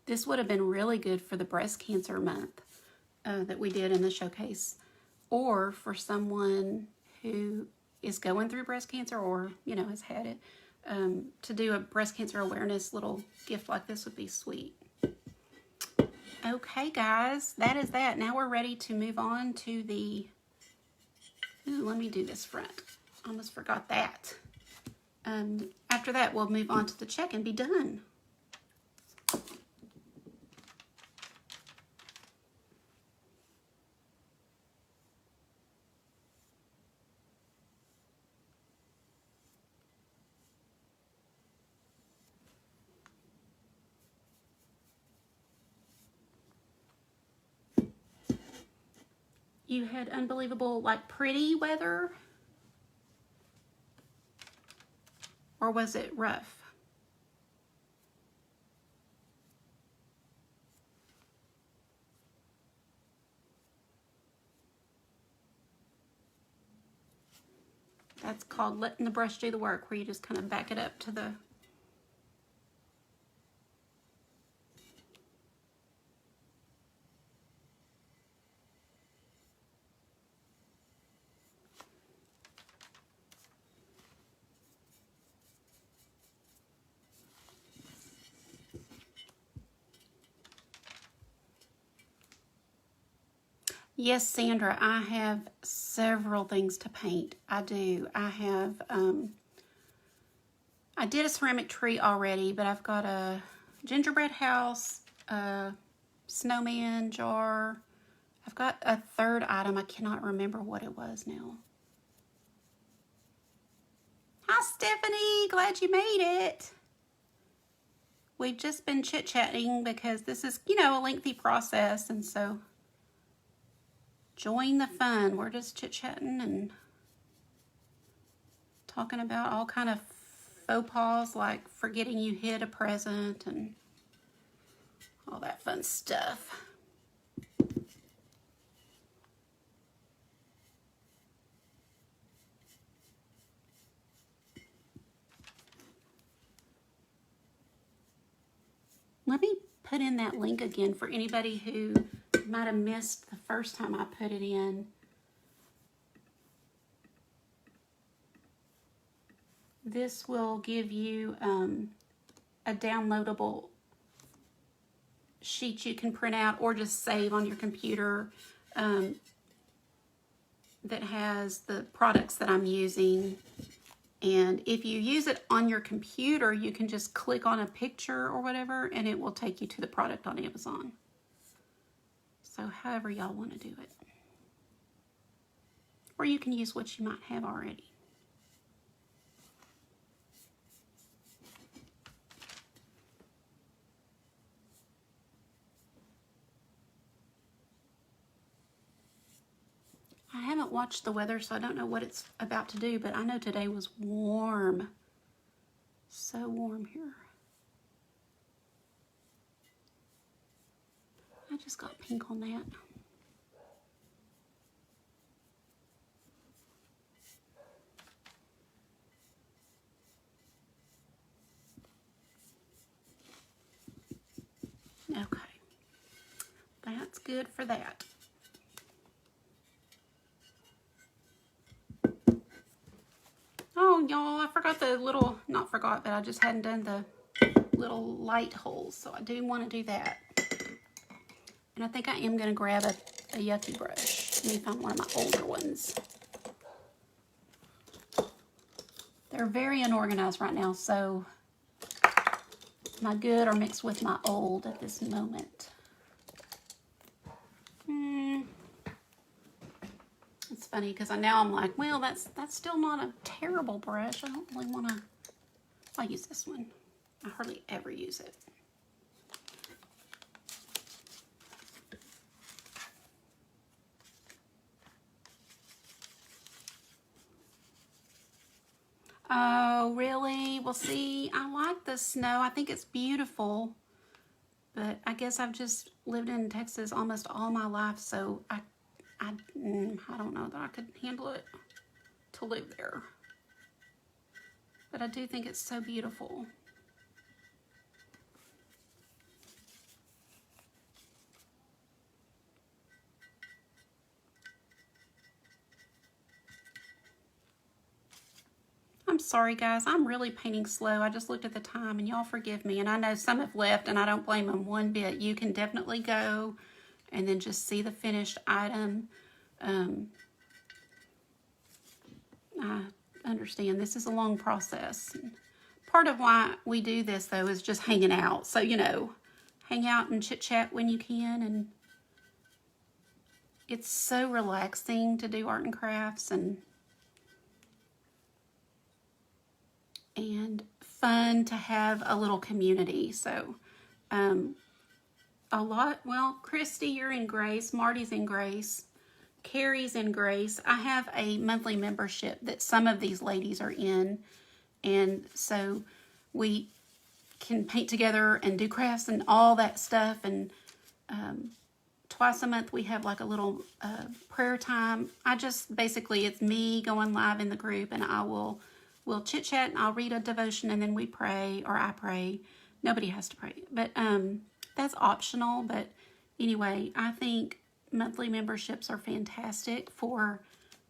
This would have been really good for the breast cancer month that we did in the showcase, or for someone who is going through breast cancer or, you know, has had it. To do a breast cancer awareness little gift like this would be sweet. Okay, guys, that is that. Now we're ready to move on to the... Ooh, let me do this front. Almost forgot that. After that, we'll move on to the check and be done. You had unbelievable, like, pretty weather? Or was it rough? That's called letting the brush do the work, where you just kind of back it up to the... Yes, Sandra, I have several things to paint. I do. I have, I did a ceramic tree already, but I've got a gingerbread house, a snowman jar. I've got a third item. I cannot remember what it was now. Hi, Stephanie. Glad you made it. We've just been chit-chatting because this is, you know, a lengthy process, and so... Join the fun. We're just chit-chatting and talking about all kind of faux pas, like forgetting you hid a present and all that fun stuff. Let me put in that link again for anybody who might have missed the first time I put it in. This will give you a downloadable sheet you can print out or just save on your computer that has the products that I'm using. And if you use it on your computer, you can just click on a picture or whatever, and it will take you to the product on Amazon. So however y'all want to do it. Or you can use what you might have already. I haven't watched the weather, so I don't know what it's about to do, but I know today was warm. So warm here. I just got pink on that. good for that. Oh, y'all, I forgot the little, not forgot, but I just hadn't done the little light holes, so I do want to do that. And I think I am going to grab a yucky brush. Let me find one of my older ones. They're very unorganized right now, so my good are mixed with my old at this moment. It's funny because now I'm like, well, that's still not a terrible brush. I don't really want to. I'll use this one. I hardly ever use it. Oh, really? Well, see, I like the snow. I think it's beautiful. But I guess I've just lived in Texas almost all my life, so I don't know that I could handle it to live there. But I do think it's so beautiful. I'm sorry, guys. I'm really painting slow. I just looked at the time, and y'all forgive me. And I know some have left, and I don't blame them one bit. You can definitely go and then just see the finished item. I understand this is a long process. Part of why we do this, though, is just hanging out. So, you know, hang out and chit-chat when you can. And it's so relaxing to do art and crafts and fun to have a little community. So, well, Christy, you're in Grace. Marty's in Grace. Carrie's in Grace. I have a monthly membership that some of these ladies are in. And so we can paint together and do crafts and all that stuff. And twice a month we have like a little prayer time. Basically it's me going live in the group, and we'll chit chat and I'll read a devotion and then we pray, or I pray. Nobody has to pray, but that's optional. But anyway, I think monthly memberships are fantastic for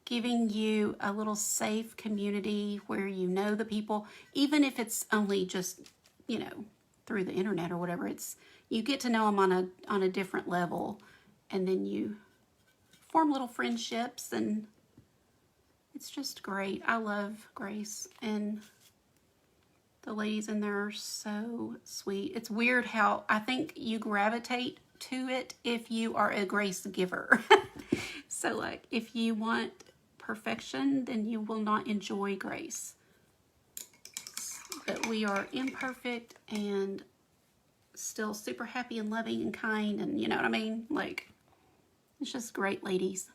giving you a little safe community where you know the people, even if it's only just, you know, through the internet or whatever. You get to know them on a different level, and then you form little friendships, and it's just great. I love Grace, and the ladies in there are so sweet. It's weird how I think you gravitate to it if you are a grace giver. So like if you want perfection, then you will not enjoy grace. But we are imperfect and still super happy and loving and kind, and you know what I mean? Like, it's just great, ladies.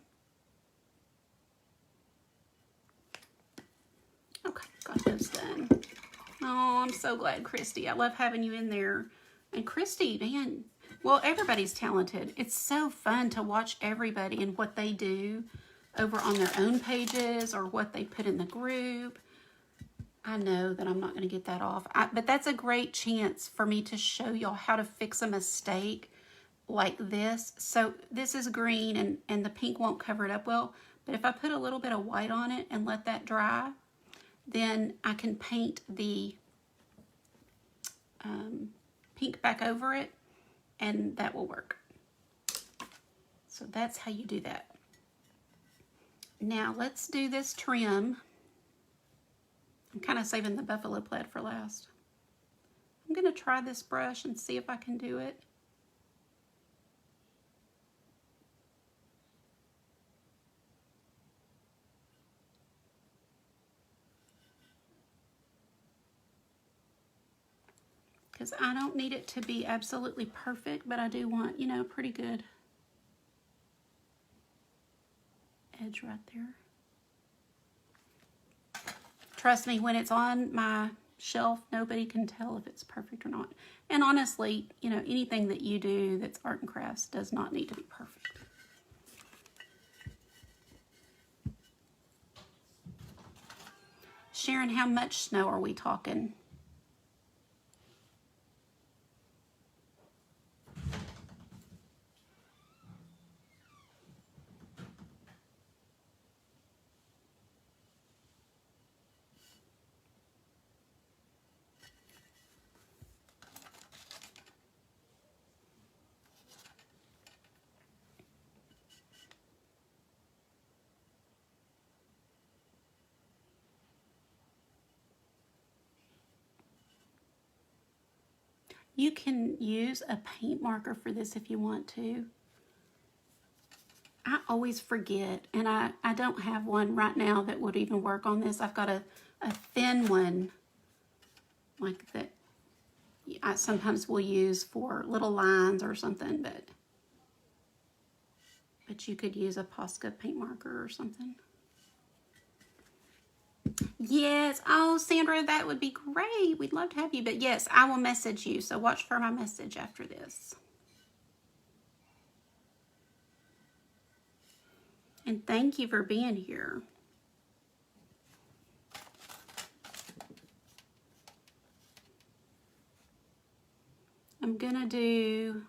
Okay, got those done. Oh, I'm so glad, Christy. I love having you in there. And Christy, man, well, everybody's talented. It's so fun to watch everybody and what they do over on their own pages or what they put in the group. I know that I'm not going to get that off, but that's a great chance for me to show y'all how to fix a mistake like this. So this is green and the pink won't cover it up well, but if I put a little bit of white on it and let that dry, then I can paint the pink back over it, and that will work. So that's how you do that. Now let's do this trim. I'm kind of saving the buffalo plaid for last. I'm going to try this brush and see if I can do it. Because I don't need it to be absolutely perfect, but I do want, you know, pretty good edge right there. Trust me, when it's on my shelf, nobody can tell if it's perfect or not. And honestly, you know, anything that you do that's art and crafts does not need to be perfect. Sharon, how much snow are we talking? You can use a paint marker for this if you want to. I always forget, and I don't have one right now that would even work on this. I've got a thin one like that I sometimes will use for little lines or something, but you could use a Posca paint marker or something. Yes. Oh, Sandra, that would be great. We'd love to have you. But yes, I will message you. So watch for my message after this. And thank you for being here. I'm going to do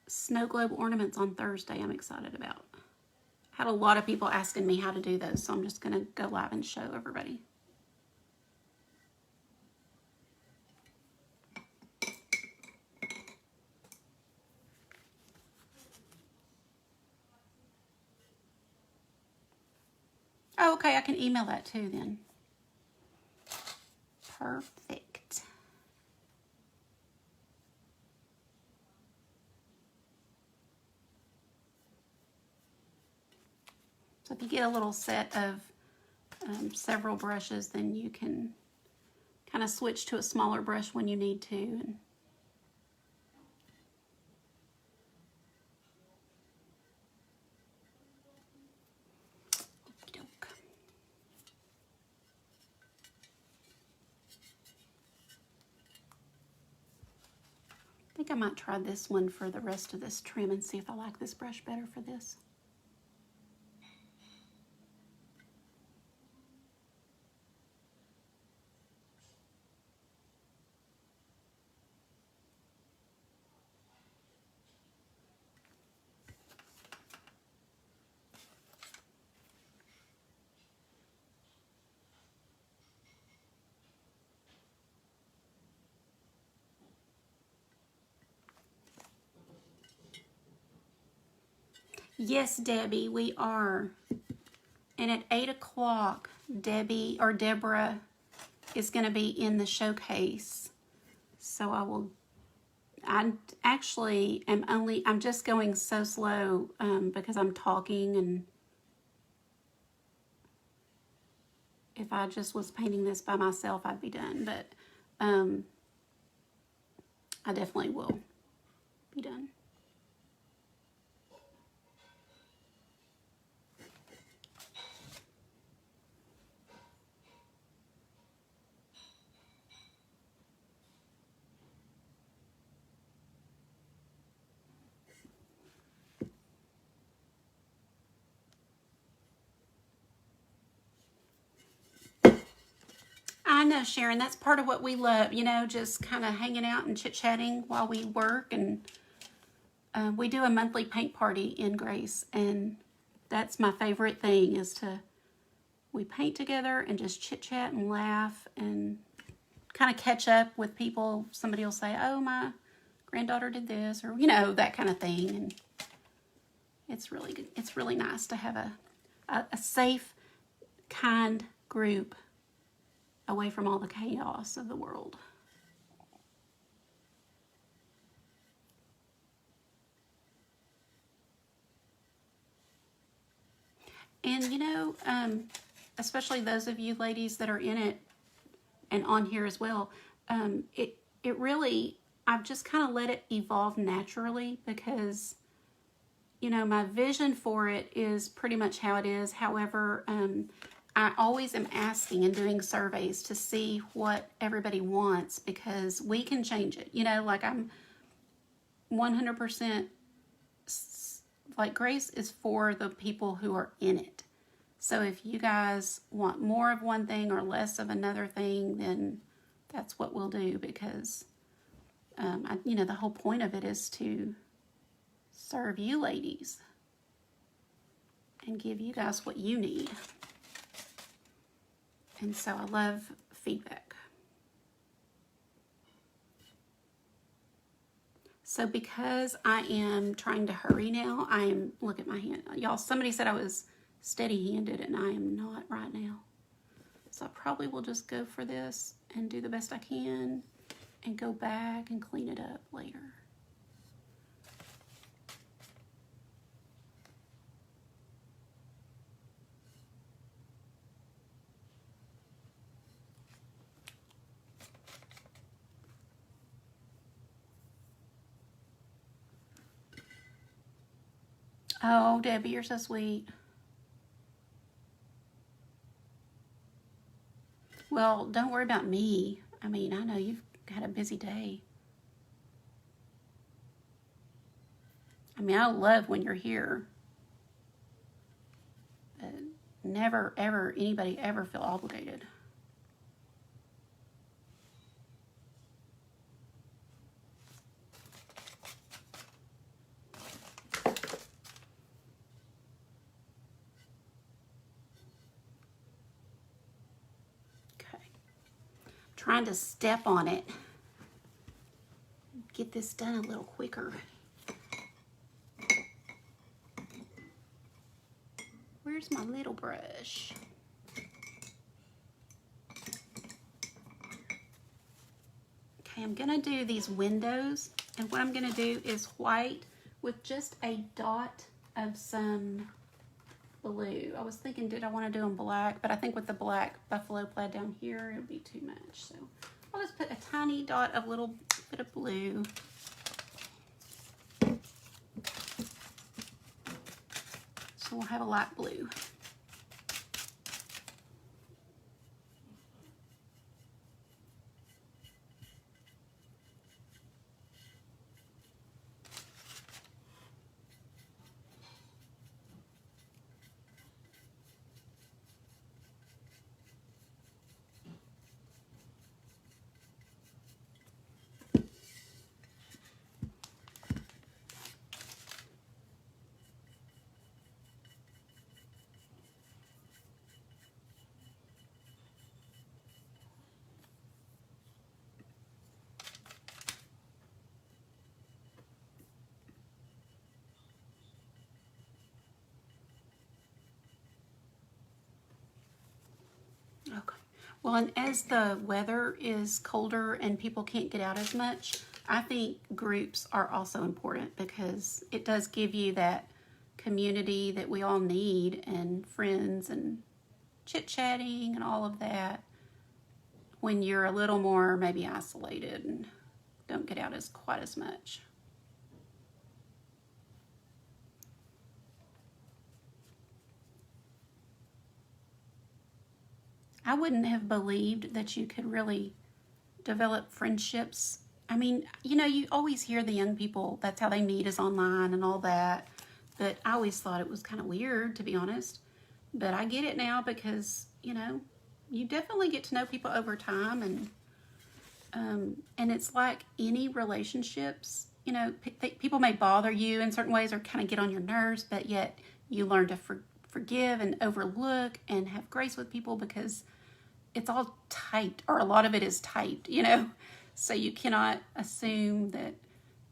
snow globe ornaments on Thursday. I'm excited about. Had a lot of people asking me how to do those, so I'm just going to go live and show everybody. Oh, okay, I can email that too then. Perfect. So if you get a little set of several brushes, then you can kind of switch to a smaller brush when you need to. And I think I might try this one for the rest of this trim and see if I like this brush better for this. Yes, Debbie, we are. And at 8 o'clock, Debbie or Deborah is going to be in the showcase. So I'm just going so slow because I'm talking, and if I just was painting this by myself, I'd be done. But I definitely will be done. I know, Sharon, that's part of what we love, you know, just kind of hanging out and chit-chatting while we work. And we do a monthly paint party in Grace, and that's my favorite thing, is we paint together and just chit-chat and laugh and kind of catch up with people. Somebody will say, oh, my granddaughter did this, or, you know, that kind of thing. And it's really good. It's really nice to have a safe, kind group away from all the chaos of the world. And, you know, especially those of you ladies that are in it and on here as well, it really, I've just kind of let it evolve naturally, because, you know, my vision for it is pretty much how it is. However, I always am asking and doing surveys to see what everybody wants, because we can change it. You know, like I'm 100% like Grace is for the people who are in it. So if you guys want more of one thing or less of another thing, then that's what we'll do, because, you know, the whole point of it is to serve you ladies and give you guys what you need. And so I love feedback. So because I am trying to hurry now, look at my hand. Y'all, somebody said I was steady-handed, and I am not right now. So I probably will just go for this and do the best I can and go back and clean it up later. Oh, Debbie, you're so sweet. Well, don't worry about me. I mean, I know you've got a busy day. I mean, I love when you're here. But never, ever, anybody ever feel obligated. Trying to step on it. Get this done a little quicker. Where's my little brush? Okay, I'm gonna do these windows, and what I'm gonna do is white with just a dot of some blue. I was thinking, did I want to do them black? But I think with the black buffalo plaid down here, it would be too much. So I'll just put a tiny dot of little bit of blue. So we'll have a light blue. Okay. Well, and as the weather is colder and people can't get out as much, I think groups are also important because it does give you that community that we all need and friends and chit-chatting and all of that when you're a little more maybe isolated and don't get out quite as much. I wouldn't have believed that you could really develop friendships. I mean, you know, you always hear the young people, that's how they meet is online and all that. But I always thought it was kind of weird, to be honest. But I get it now because, you know, you definitely get to know people over time. And it's like any relationships, you know, people may bother you in certain ways or kind of get on your nerves, but yet you learn to forgive and overlook and have grace with people because it's all typed, or a lot of it is typed, you know, so you cannot assume that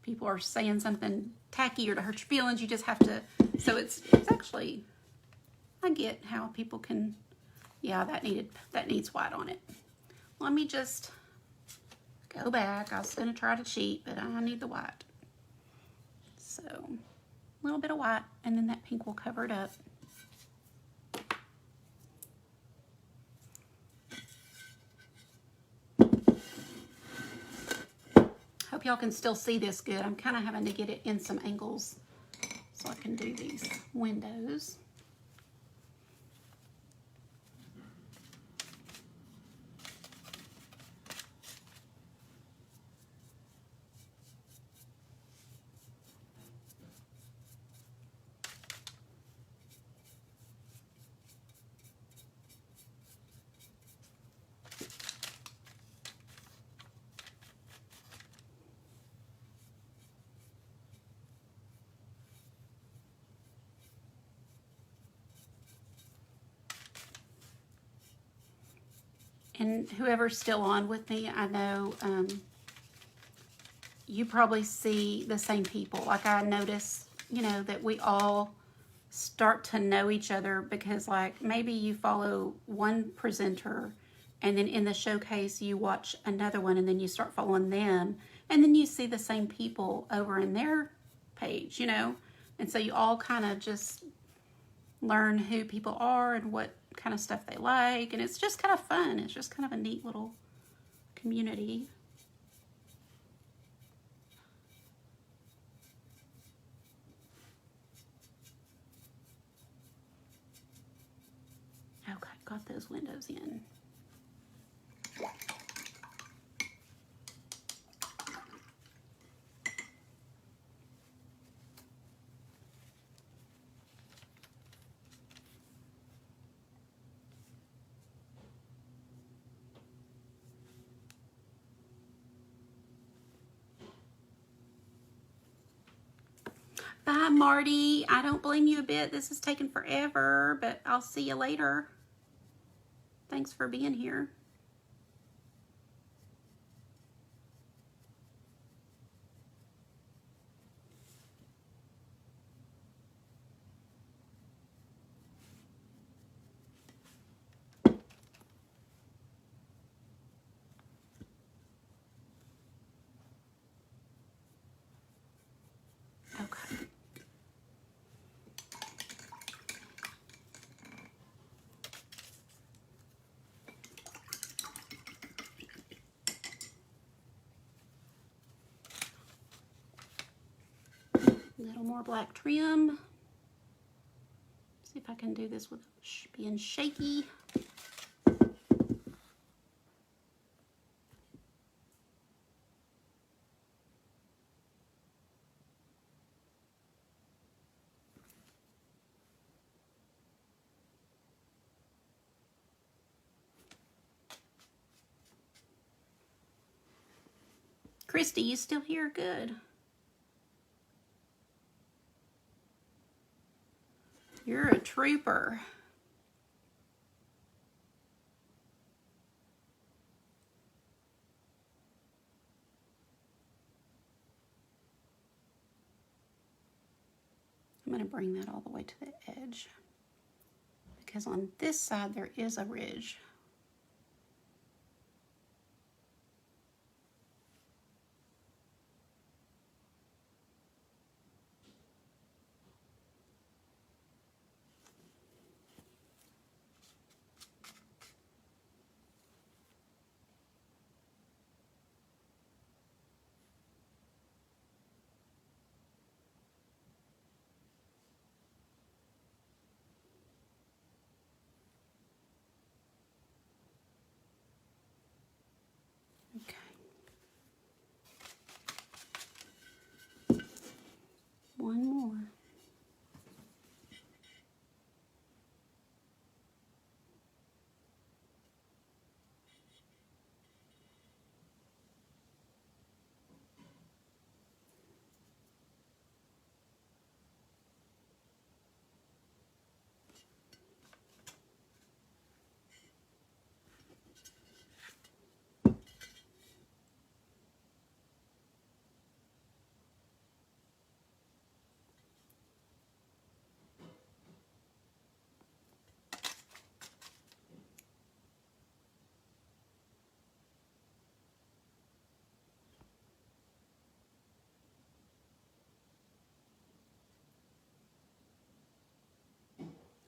people are saying something tacky or to hurt your feelings. You just have to, so it's actually, I get how people can, yeah, that needs white on it. Let me just go back. I was going to try to cheat, but I need the white. So a little bit of white, and then that pink will cover it up. Hope y'all can still see this good. I'm kind of having to get it in some angles so I can do these windows. And whoever's still on with me, I know you probably see the same people. Like I notice, you know, that we all start to know each other because like maybe you follow one presenter and then in the showcase you watch another one, and then you start following them, and then you see the same people over in their page, you know, and so you all kind of just learn who people are and what kind of stuff they like, and it's just kind of fun. It's just kind of a neat little community. Okay, got those windows in. Bye, Marty. I don't blame you a bit. This is taking forever, but I'll see you later. Thanks for being here. Okay. A little more black trim. See if I can do this without being shaky. Christy, you still here? Good. You're a trooper. I'm going to bring that all the way to the edge, because on this side there is a ridge. Okay. One more.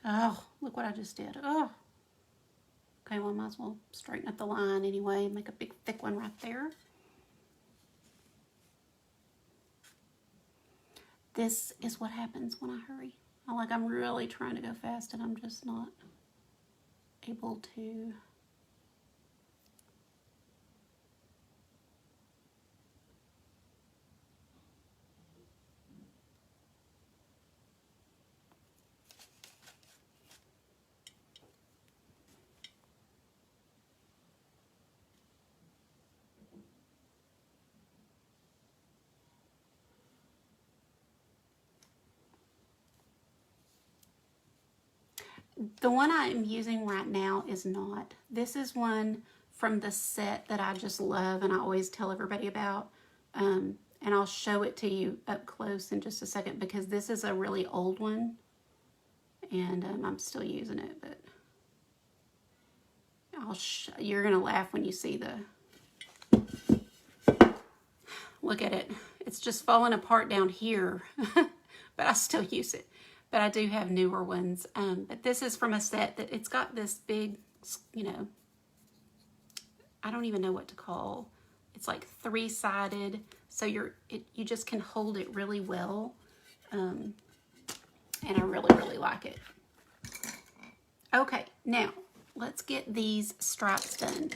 Oh, look what I just did. Oh. Okay, well, I might as well straighten up the line anyway, make a big thick one right there. This is what happens when I hurry. I'm really trying to go fast and I'm just not able to. The one I'm using right now is not. This is one from the set that I just love and I always tell everybody about. And I'll show it to you up close in just a second, because this is a really old one and I'm still using it. But You're gonna laugh when you see the, look at it. It's just falling apart down here, but I still use it. But I do have newer ones. But this is from a set that it's got this big, you know, I don't even know what to call. It's like 3-sided, so you just can hold it really well. And I really like it. Okay, now let's get these stripes done.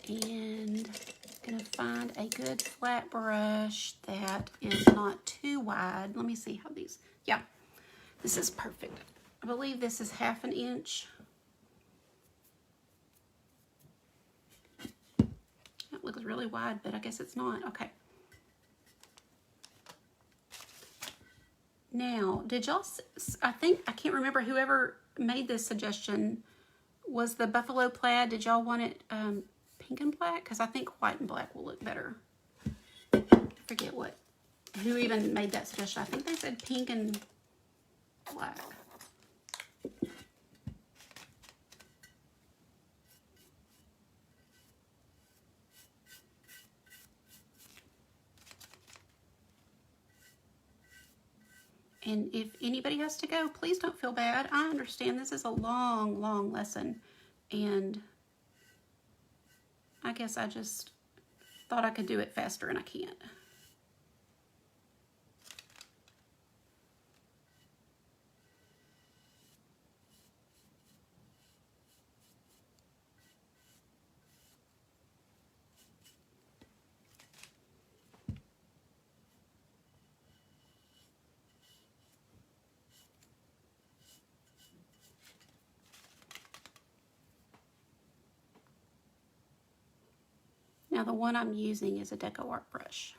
And I'm gonna find a good flat brush that is not too wide. Let me see how these, yeah, this is perfect. I believe this is 1/2 inch. That looks really wide, but I guess it's not. Okay. Now, did y'all, I can't remember whoever made this suggestion, was the buffalo plaid, did y'all want it pink and black? Because I think white and black will look better. I forget who even made that suggestion. I think they said pink and black. And if anybody has to go, please don't feel bad. I understand this is a long lesson. And I guess I just thought I could do it faster and I can't. Now the one I'm using is a Deco Art brush.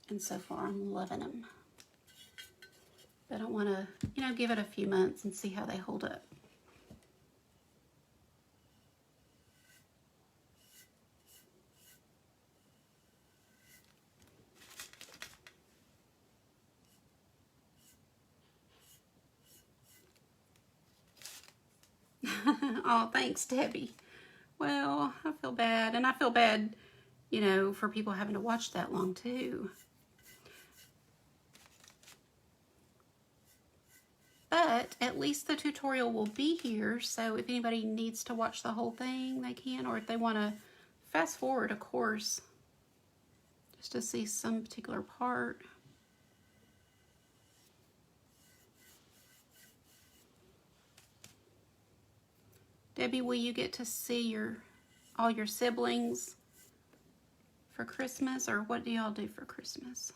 And so far I'm loving them. But I want to, you know, give it a few months and see how they hold up. Oh, thanks, Debbie. Well, I feel bad. And I feel bad, you know, for people having to watch that long, too. But at least the tutorial will be here, so if anybody needs to watch the whole thing, they can. Or if they want to fast forward, of course, just to see some particular part. Debbie, will you get to see all your siblings for Christmas, or what do y'all do for Christmas?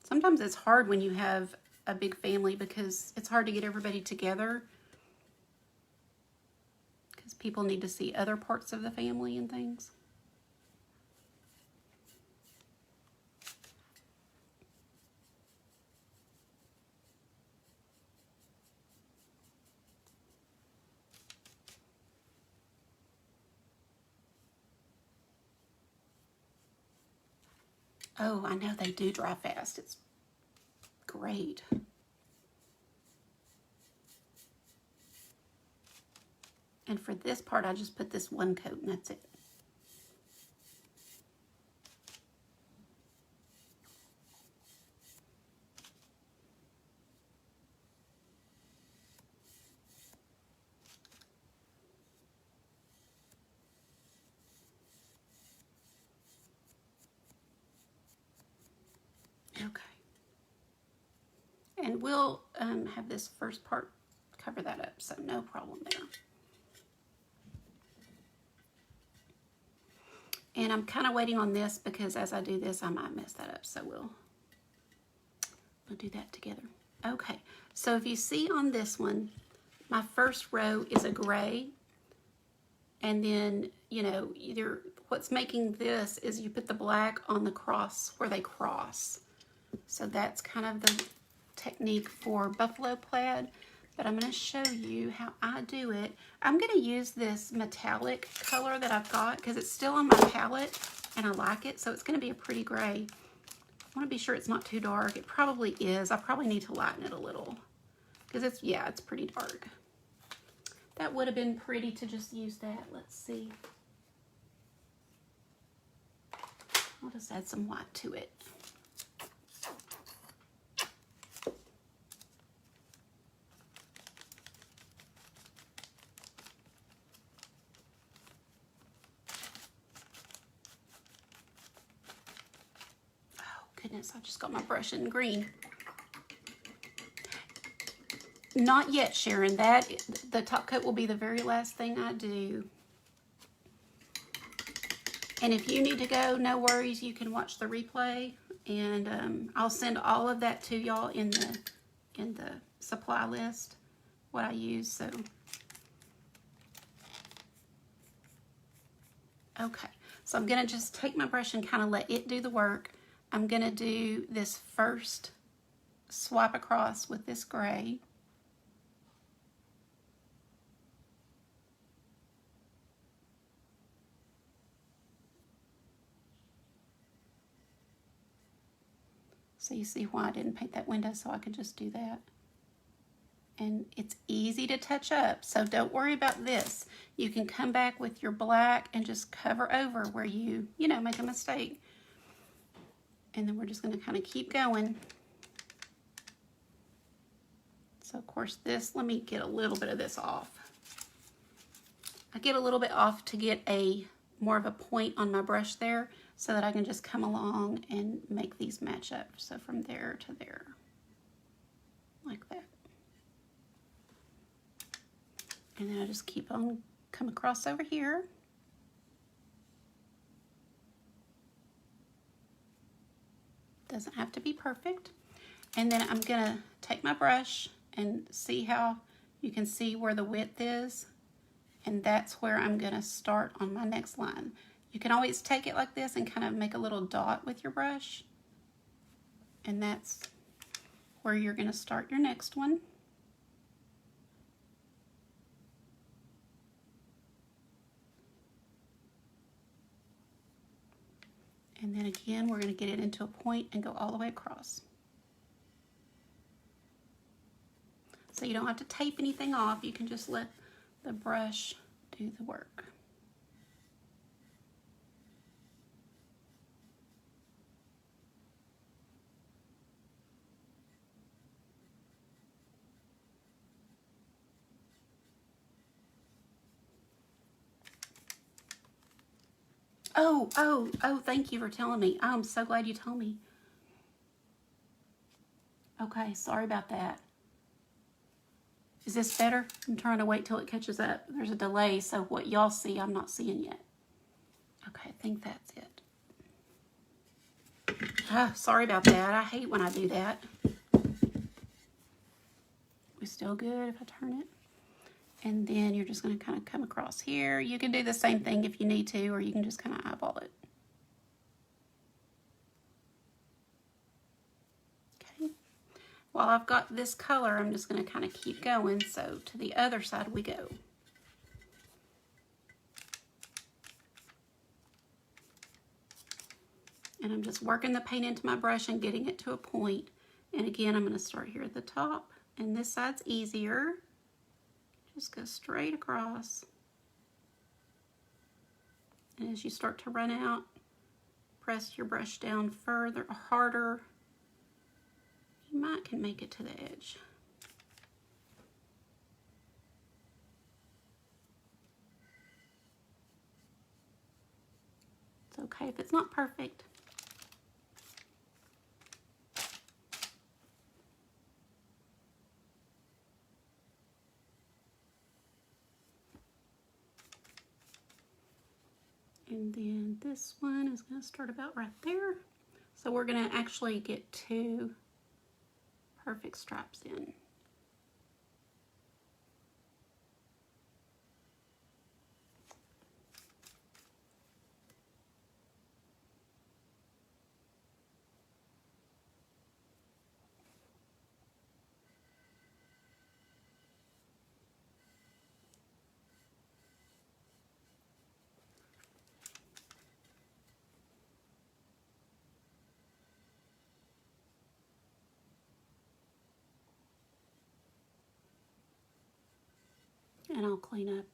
Sometimes it's hard when you have a big family because it's hard to get everybody together because people need to see other parts of the family and things. Oh, I know they do dry fast. It's great. And for this part, I just put this one coat and that's it. Okay. And we'll have this first part cover that up, so no problem there. And I'm kind of waiting on this because as I do this, I might mess that up, so we'll do that together. Okay, so if you see on this one, my first row is a gray, and then, you know, what's making this is you put the black on the cross where they cross. So that's kind of the technique for buffalo plaid, but I'm going to show you how I do it. I'm going to use this metallic color that I've got because it's still on my palette and I like it, so it's going to be a pretty gray. I want to be sure it's not too dark. It probably is. I probably need to lighten it a little. because it's, yeah, it's pretty dark. That would have been pretty to just use that. Let's see. I'll just add some white to it. Goodness, I just got my brush in green. Not yet, Sharon. The top coat will be the very last thing I do. And if you need to go, no worries. You can watch the replay, and I'll send all of that to y'all in the supply list, what I use. So, okay. So I'm gonna just take my brush and kind of let it do the work. I'm gonna do this first swipe across with this gray. So you see why I didn't paint that window, so I could just do that. And it's easy to touch up, so don't worry about this. You can come back with your black and just cover over where you make a mistake. And then we're just gonna kind of keep going. So of course this, let me get a little bit of this off. I get a little bit off to get more of a point on my brush there, so that I can just come along and make these match up. So from there to there, like that. And then I just keep on, come across over here. Doesn't have to be perfect. And then I'm gonna take my brush and see how you can see where the width is. And that's where I'm gonna start on my next line. You can always take it like this and kind of make a little dot with your brush. And that's where you're gonna start your next one. And then again, we're gonna get it into a point and go all the way across. So you don't have to tape anything off. You can just let the brush do the work. Oh, thank you for telling me. I'm so glad you told me. Okay, sorry about that. Is this better? I'm trying to wait till it catches up. There's a delay, so what y'all see, I'm not seeing yet. Okay, I think that's it. Oh, sorry about that. I hate when I do that. We still good if I turn it? And then you're just going to kind of come across here. You can do the same thing if you need to, or you can just kind of eyeball it. Okay. While I've got this color, I'm just going to kind of keep going. So to the other side we go. And I'm just working the paint into my brush and getting it to a point. And again, I'm going to start here at the top. And this side's easier. Just go straight across. And as you start to run out, press your brush down further, harder. You might can make it to the edge. It's okay if it's not perfect. And then this one is going to start about right there. So we're going to actually get 2 perfect stripes in. And I'll clean up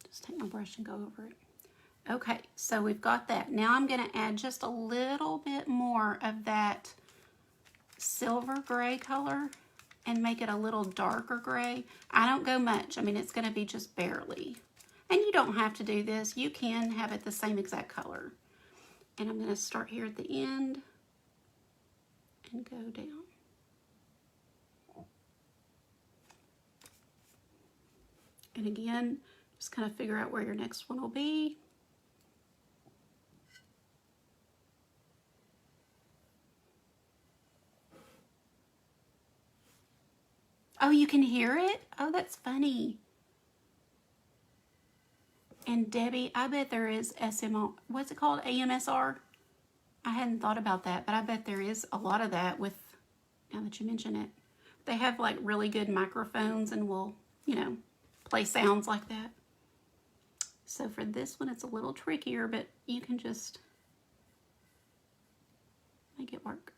just take my brush and go over it. Okay, so we've got that. Now I'm going to add just a little bit more of that silver gray color and make it a little darker gray. I don't go much. I mean, it's going to be just barely. And you don't have to do this. You can have it the same exact color. And I'm going to start here at the end and go down. And again, just kind of figure out where your next one will be. Oh, you can hear it? Oh, that's funny. And Debbie, I bet there is SMR, what's it called? AMSR? I hadn't thought about that, but I bet there is a lot of that with, now that you mention it. They have like really good microphones and will, you know, play sounds like that. So for this one, it's a little trickier, but you can just make it work.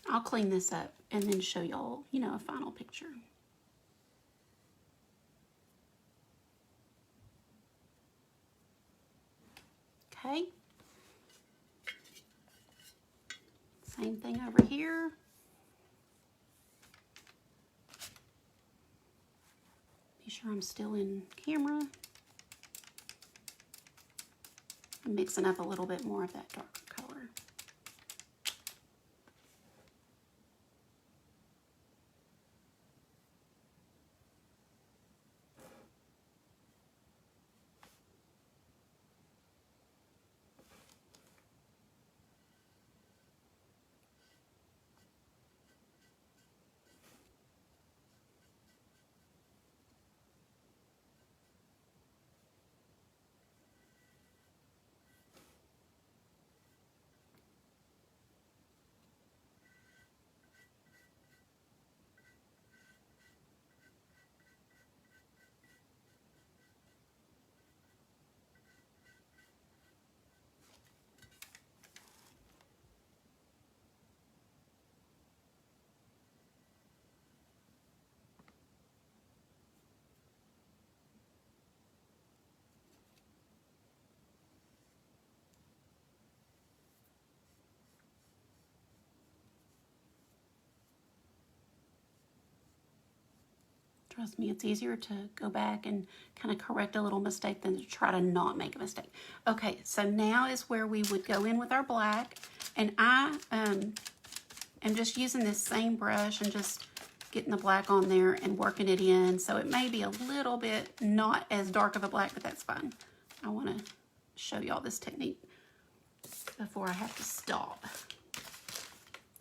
I'll clean this up and then show y'all, you know, a final picture. Okay. Same thing over here. Be sure I'm still in camera. I'm mixing up a little bit more of that darker color. Trust me, it's easier to go back and kind of correct a little mistake than to try to not make a mistake. Okay, so now is where we would go in with our black. And I am just using this same brush and just getting the black on there and working it in. So it may be a little bit not as dark of a black, but that's fine. I want to show y'all this technique before I have to stop.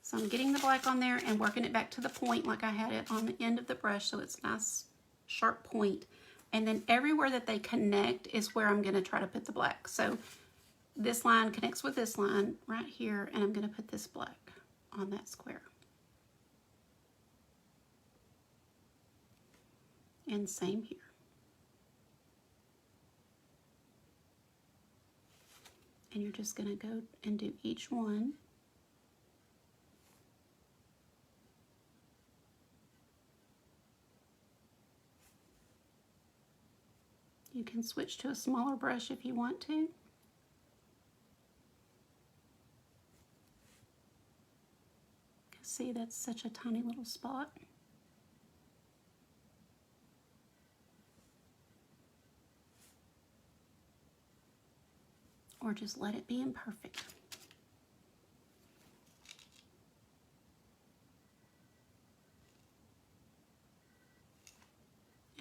So I'm getting the black on there and working it back to the point like I had it on the end of the brush, so it's a nice sharp point. And then everywhere that they connect is where I'm going to try to put the black. So this line connects with this line right here, and I'm going to put this black on that square. And same here. And you're just going to go and do each one. You can switch to a smaller brush if you want to. See, that's such a tiny little spot. Or just let it be imperfect.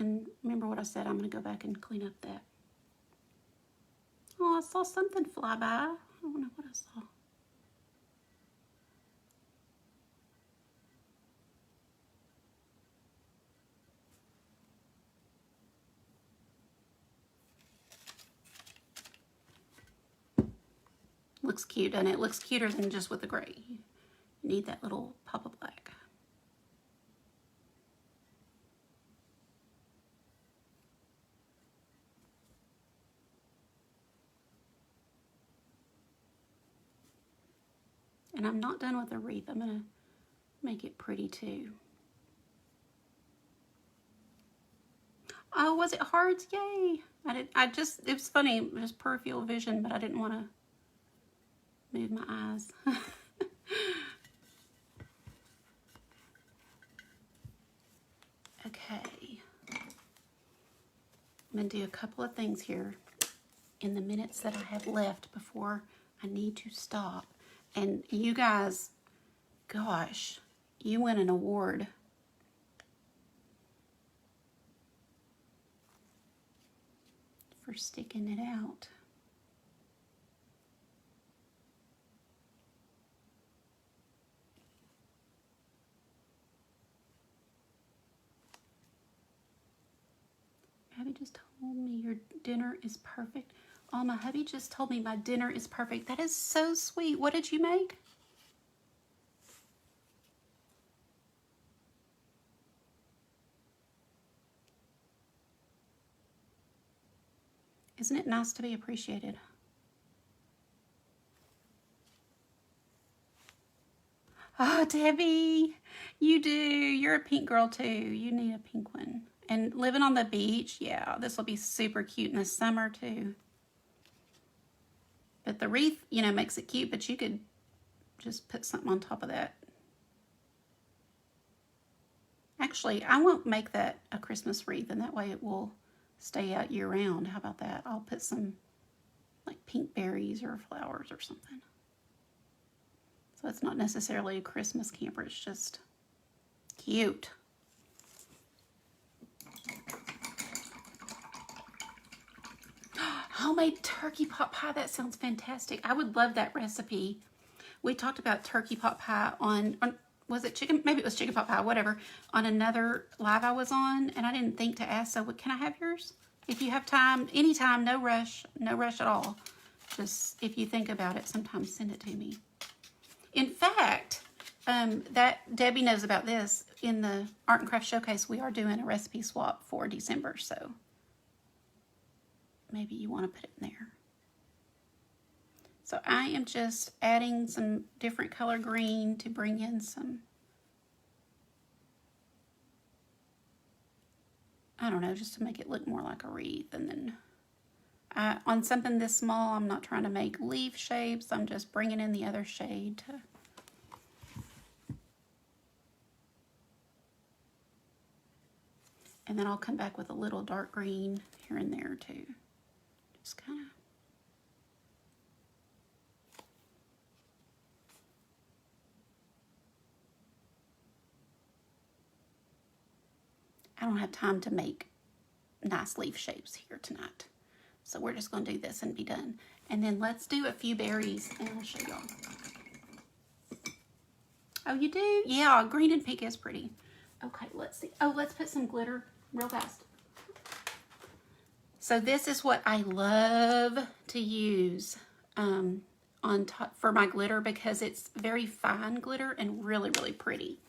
And remember what I said, I'm going to go back and clean up that. Oh, I saw something fly by. I don't know what I saw. Looks cute, doesn't it? It looks cuter than just with the gray. You need that little pop of black. And I'm not done with the wreath. I'm going to make it pretty too. Oh, was it hearts? Yay. It was funny. It was peripheral vision, but I didn't want to move my eyes. Okay. I'm going to do a couple of things here in the minutes that I have left before I need to stop. And you guys, gosh, you win an award. For sticking it out. Hubby just told me your dinner is perfect. Oh, my hubby just told me my dinner is perfect. That is so sweet. What did you make? Isn't it nice to be appreciated? Oh, Debbie, you do. You're a pink girl too. You need a pink one. And living on the beach, yeah, this will be super cute in the summer too. But the wreath, you know, makes it cute, but you could just put something on top of that. Actually, I won't make that a Christmas wreath, and that way it will stay out year round. How about that? I'll put some like pink berries or flowers or something. So it's not necessarily a Christmas camper, it's just cute. Homemade turkey pot pie, that sounds fantastic. I would love that recipe. We talked about turkey pot pie on was it chicken? Maybe it was chicken pot pie, whatever, on another live I was on, and I didn't think to ask, so can I have yours? If you have time, anytime, no rush at all. Just if you think about it, sometimes send it to me. In fact, that Debbie knows about this. In the Art and Craft Showcase, we are doing a recipe swap for December, so maybe you want to put it in there. So I am just adding some different color green to bring in some, I don't know, just to make it look more like a wreath. And then on something this small, I'm not trying to make leaf shapes. I'm just bringing in the other shade to and then I'll come back with a little dark green here and there too. Just kind of. I don't have time to make nice leaf shapes here tonight. So we're just going to do this and be done. And then let's do a few berries and I'll show y'all. Oh, you do? Yeah, green and pink is pretty. Okay, let's see. Oh, let's put some glitter real fast. So this is what I love to use on top for my glitter because it's very fine glitter and really, really pretty.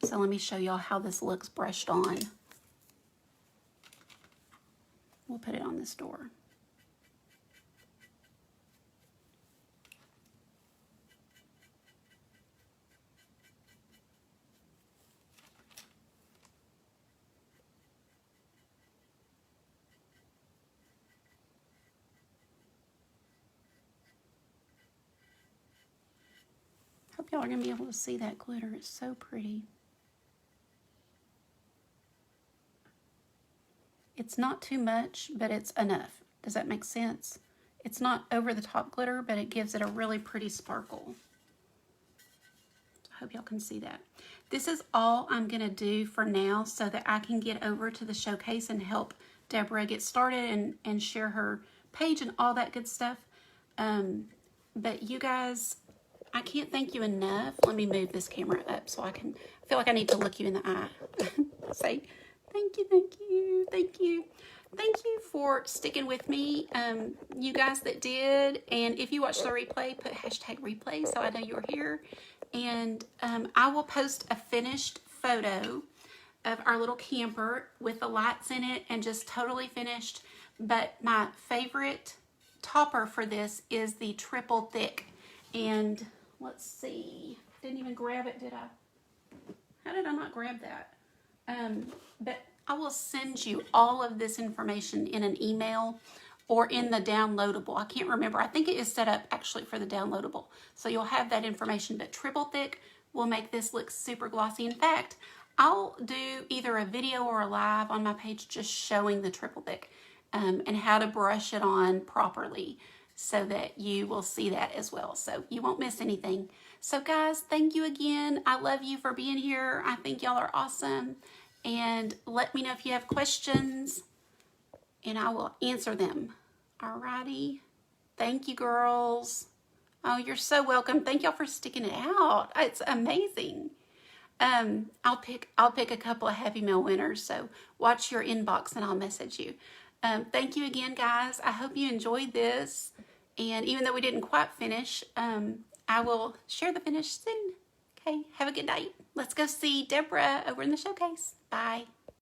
So let me show y'all how this looks brushed on. We'll put it on this door. Hope y'all are going to be able to see that glitter. It's so pretty. It's not too much, but it's enough. Does that make sense? It's not over the top glitter, but it gives it a really pretty sparkle. I hope y'all can see that. This is all I'm going to do for now so that I can get over to the showcase and help Deborah get started and share her page and all that good stuff. But you guys, I can't thank you enough. Let me move this camera up so I feel like I need to look you in the eye. Say, thank you, thank you, thank you. Thank you for sticking with me, you guys that did. And if you watched the replay, put hashtag replay so I know you were here. And I will post a finished photo of our little camper with the lights in it and just totally finished. But my favorite topper for this is the triple thick. And let's see, didn't even grab it, did I? How did I not grab that? But I will send you all of this information in an email or in the downloadable. I can't remember. I think it is set up actually for the downloadable. So you'll have that information, but triple thick will make this look super glossy. In fact, I'll do either a video or a live on my page just showing the triple thick and how to brush it on properly so that you will see that as well. So you won't miss anything. So guys, thank you again. I love you for being here. I think y'all are awesome. And let me know if you have questions and I will answer them. Alrighty. Thank you, girls. Oh, you're so welcome. Thank y'all for sticking it out. It's amazing. I'll pick a couple of Happy Mail winners, so watch your inbox and I'll message you. Thank you again, guys. I hope you enjoyed this. And even though we didn't quite finish, I will share the finish soon. Okay, have a good night. Let's go see Deborah over in the showcase. Bye.